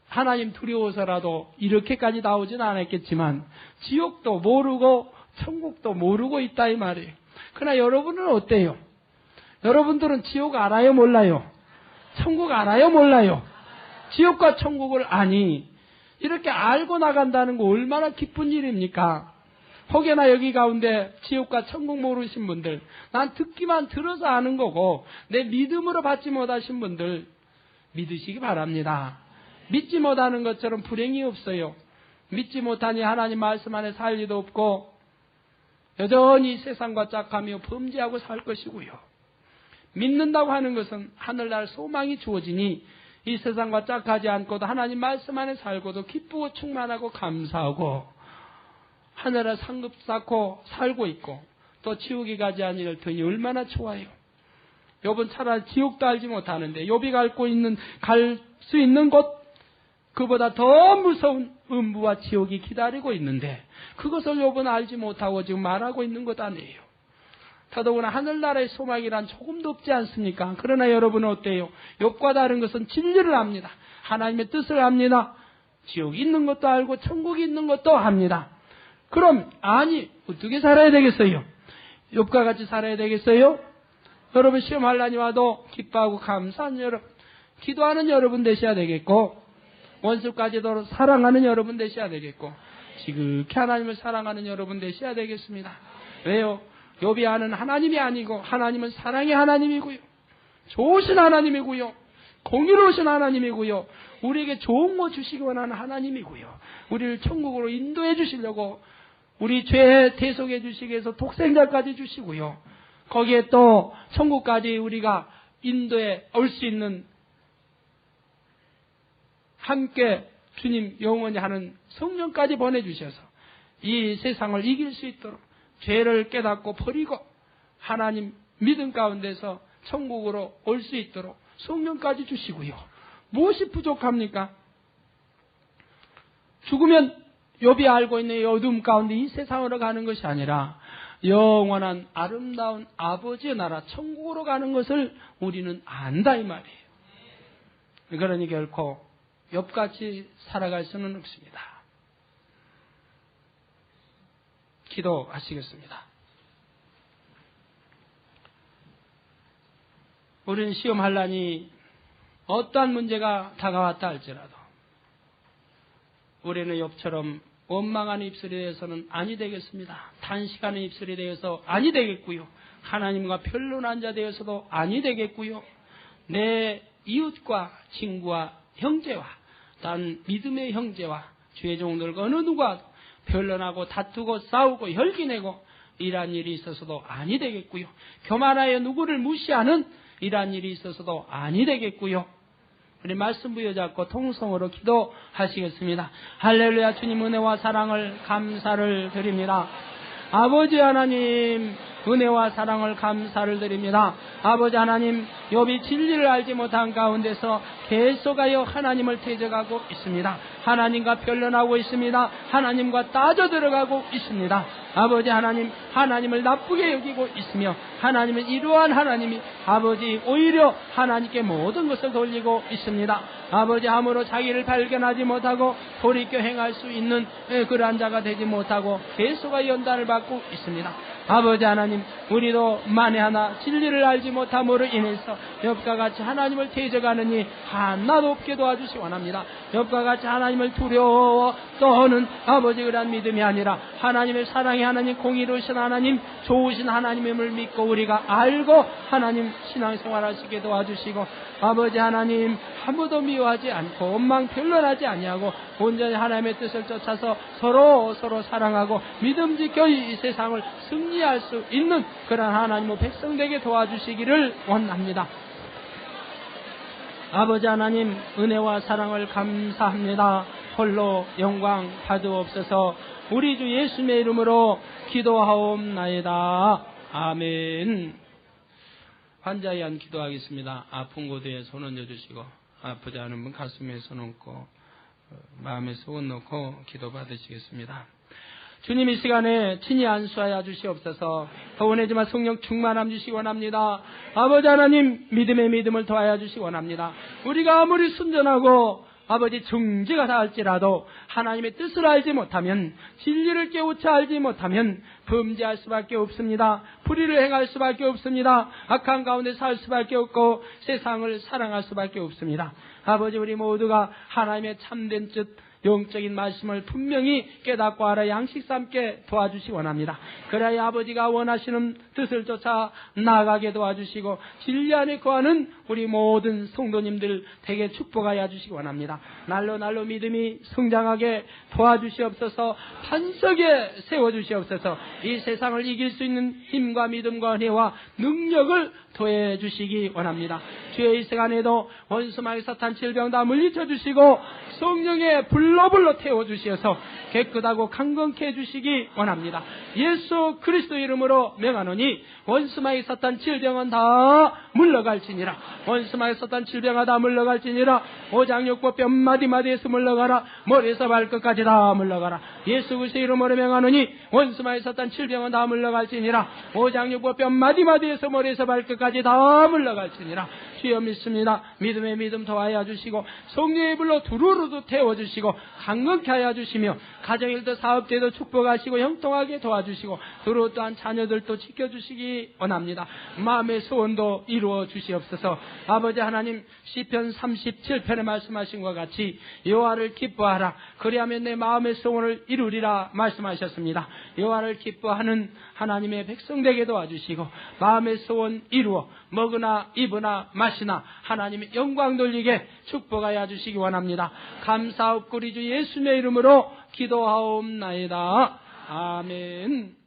하나님 두려워서라도 이렇게까지 나오진 않았겠지만 지옥도 모르고 천국도 모르고 있다 이 말이에요. 그러나 여러분은 어때요? 여러분들은 지옥 알아요 몰라요? 천국 알아요 몰라요? 지옥과 천국을 아니 이렇게 알고 나간다는 거 얼마나 기쁜 일입니까? 혹여나 여기 가운데 지옥과 천국 모르신 분들, 난 듣기만 들어서 아는 거고 내 믿음으로 받지 못하신 분들 믿으시기 바랍니다. 믿지 못하는 것처럼 불행이 없어요. 믿지 못하니 하나님 말씀 안에 살 리도 없고 여전히 세상과 짝하며 범죄하고 살 것이고요. 믿는다고 하는 것은 하늘날 소망이 주어지니 이 세상과 짝하지 않고도 하나님 말씀 안에 살고도 기쁘고 충만하고 감사하고 하늘에 상급 쌓고 살고 있고 또 지옥에 가지 아니할 터니 얼마나 좋아요. 욥은 차라리 지옥도 알지 못하는데 욥이 갈 수 있는 곳, 그보다 더 무서운 음부와 지옥이 기다리고 있는데 그것을 욥은 알지 못하고 지금 말하고 있는 것 아니에요. 더더구나 하늘나라의 소망이란 조금도 없지 않습니까? 그러나 여러분은 어때요? 욥과 다른 것은 진리를 압니다. 하나님의 뜻을 압니다. 지옥이 있는 것도 알고 천국이 있는 것도 압니다. 그럼 어떻게 살아야 되겠어요? 욥과 같이 살아야 되겠어요? 여러분 시험할 날이 와도 기뻐하고 감사하는 여러분, 기도하는 여러분 되셔야 되겠고, 원수까지도 사랑하는 여러분 되셔야 되겠고, 지극히 하나님을 사랑하는 여러분 되셔야 되겠습니다. 왜요? 욥이 아는 하나님이 아니고 하나님은 사랑의 하나님이고요, 좋으신 하나님이고요, 공의로우신 하나님이고요, 우리에게 좋은 거 주시기 원하는 하나님이고요, 우리를 천국으로 인도해 주시려고 우리 죄 대속해 주시기 위해서 독생자까지 주시고요, 거기에 또 천국까지 우리가 인도에 올 수 있는 함께 주님 영원히 하는 성령까지 보내주셔서 이 세상을 이길 수 있도록 죄를 깨닫고 버리고 하나님 믿음 가운데서 천국으로 올 수 있도록 성령까지 주시고요. 무엇이 부족합니까? 죽으면 욥이 알고 있는 이 어둠 가운데 이 세상으로 가는 것이 아니라 영원한 아름다운 아버지의 나라 천국으로 가는 것을 우리는 안다 이 말이에요. 그러니 결코 욥같이 살아갈 수는 없습니다. 기도하시겠습니다. 우리는 시험하려니 어떠한 문제가 다가왔다 할지라도 우리는 욥처럼 원망하는 입술에 대해서는 아니 되겠습니다. 단식하는 입술에 대해서 아니 되겠고요, 하나님과 변론한 자 되어서도 아니 되겠고요, 내 이웃과 친구와 형제와 단 믿음의 형제와 주의 종들과 어느 누가 변론하고 다투고 싸우고 혈기내고 이러한 일이 있어서도 아니 되겠고요, 교만하여 누구를 무시하는 이러한 일이 있어서도 아니 되겠고요. 우리 말씀 부여잡고 통성으로 기도하시겠습니다. 할렐루야. 주님 은혜와 사랑을 감사를 드립니다. 아버지 하나님 은혜와 사랑을 감사를 드립니다. 아버지 하나님, 욥이 진리를 알지 못한 가운데서 계속하여 하나님을 대적하고 있습니다. 하나님과 변론하고 있습니다. 하나님과 따져 들어가고 있습니다. 아버지 하나님, 하나님을 나쁘게 여기고 있으며 하나님은 이러한 하나님이 아버지 오히려 하나님께 모든 것을 돌리고 있습니다. 아버지 함으로 자기를 발견하지 못하고 돌이켜 행할 수 있는 그러한 자가 되지 못하고 계속하여 연단을 받고 있습니다. 아버지 하나님, 우리도 만에 하나 진리를 알지 못함으로 인해서 욥과 같이 하나님을 대적하느니 하나도 없게 도와주시 원합니다. 욥과 같이 하나님을 두려워 떠는 아버지 그러한 믿음이 아니라 하나님의 사랑의 하나님, 공의로우신 하나님, 좋으신 하나님임을 믿고 우리가 알고 하나님 신앙생활하시게 도와주시고, 아버지 하나님 아무도 미워하지 않고 원망 변론하지 아니하고 온전히 하나님의 뜻을 쫓아서 서로 사랑하고 믿음 지켜 이 세상을 승리할 수 있는 그런 하나님의 백성되게 도와주시기를 원합니다. 아버지 하나님 은혜와 사랑을 감사합니다. 홀로 영광 받으옵소서. 우리 주 예수님의 이름으로 기도하옵나이다. 아멘. 환자에 의한 기도하겠습니다. 아픈 곳에 손 얹어주시고, 아프지 않은 분 가슴에 손 얹고 마음에 소원 놓고 기도 받으시겠습니다. 주님 이 시간에 친히 안수하여 주시옵소서. 허원하지만 성령 충만함 주시기 원합니다. 아버지 하나님 믿음의 믿음을 더하여 주시기 원합니다. 우리가 아무리 순전하고 아버지 정죄가 닿을지라도 하나님의 뜻을 알지 못하면, 진리를 깨우쳐 알지 못하면 범죄할 수밖에 없습니다. 불의를 행할 수밖에 없습니다. 악한 가운데 살 수밖에 없고 세상을 사랑할 수밖에 없습니다. 아버지, 우리 모두가 하나님의 참된 뜻, 영적인 말씀을 분명히 깨닫고 알아 양식 삼게 도와주시기 원합니다. 그래야 아버지가 원하시는 뜻을 쫓아 나아가게 도와주시고 진리 안에 거하는 우리 모든 성도님들 되게 축복하여 주시기 원합니다. 날로 믿음이 성장하게 도와주시옵소서. 반석에 세워주시옵소서. 이 세상을 이길 수 있는 힘과 믿음과 은혜와 능력을 더해 주시기 원합니다. 주의 이 시간에도 원수마귀 사탄 질병 다 물리쳐 주시고 성령의 불 불로 태워주시어서 깨끗하고 강건케 해주시기 원합니다. 예수 그리스도 이름으로 명하노니 원수마의 사탄 질병은 다 물러갈지니라. 원수마의 사탄 질병은 다 물러갈지니라. 오장육부 뼈 마디마디에서 물러가라. 머리에서 발끝까지 다 물러가라. 예수 그리스도 이름으로 명하노니 원수마의 사탄 질병은 다 물러갈지니라. 오장육부 뼈 마디마디에서 머리에서 발끝까지 다 물러갈지니라. 주여 믿습니다. 믿음의 믿음 더하여 주시고 성령의 불로 두루루도 태워주시고 강건케 하여 주시며 가정일도 사업대도 축복하시고 형통하게 도와주시고 두루 또한 자녀들도 지켜주시기 원합니다. 마음의 소원도 이루어 주시옵소서. 아버지 하나님, 시편 37편에 말씀하신 것 같이 여호와를 기뻐하라. 그리하면 내 마음의 소원을 이루리라 말씀하셨습니다. 여호와를 기뻐하는 하나님의 백성 되게 도와주시고 마음의 소원 이루어 먹으나 입으나 마시나 하나님의 영광 돌리게 축복하여 주시기 원합니다. 감사옵고 우리 주 예수님의 이름으로 기도하옵나이다. 아멘.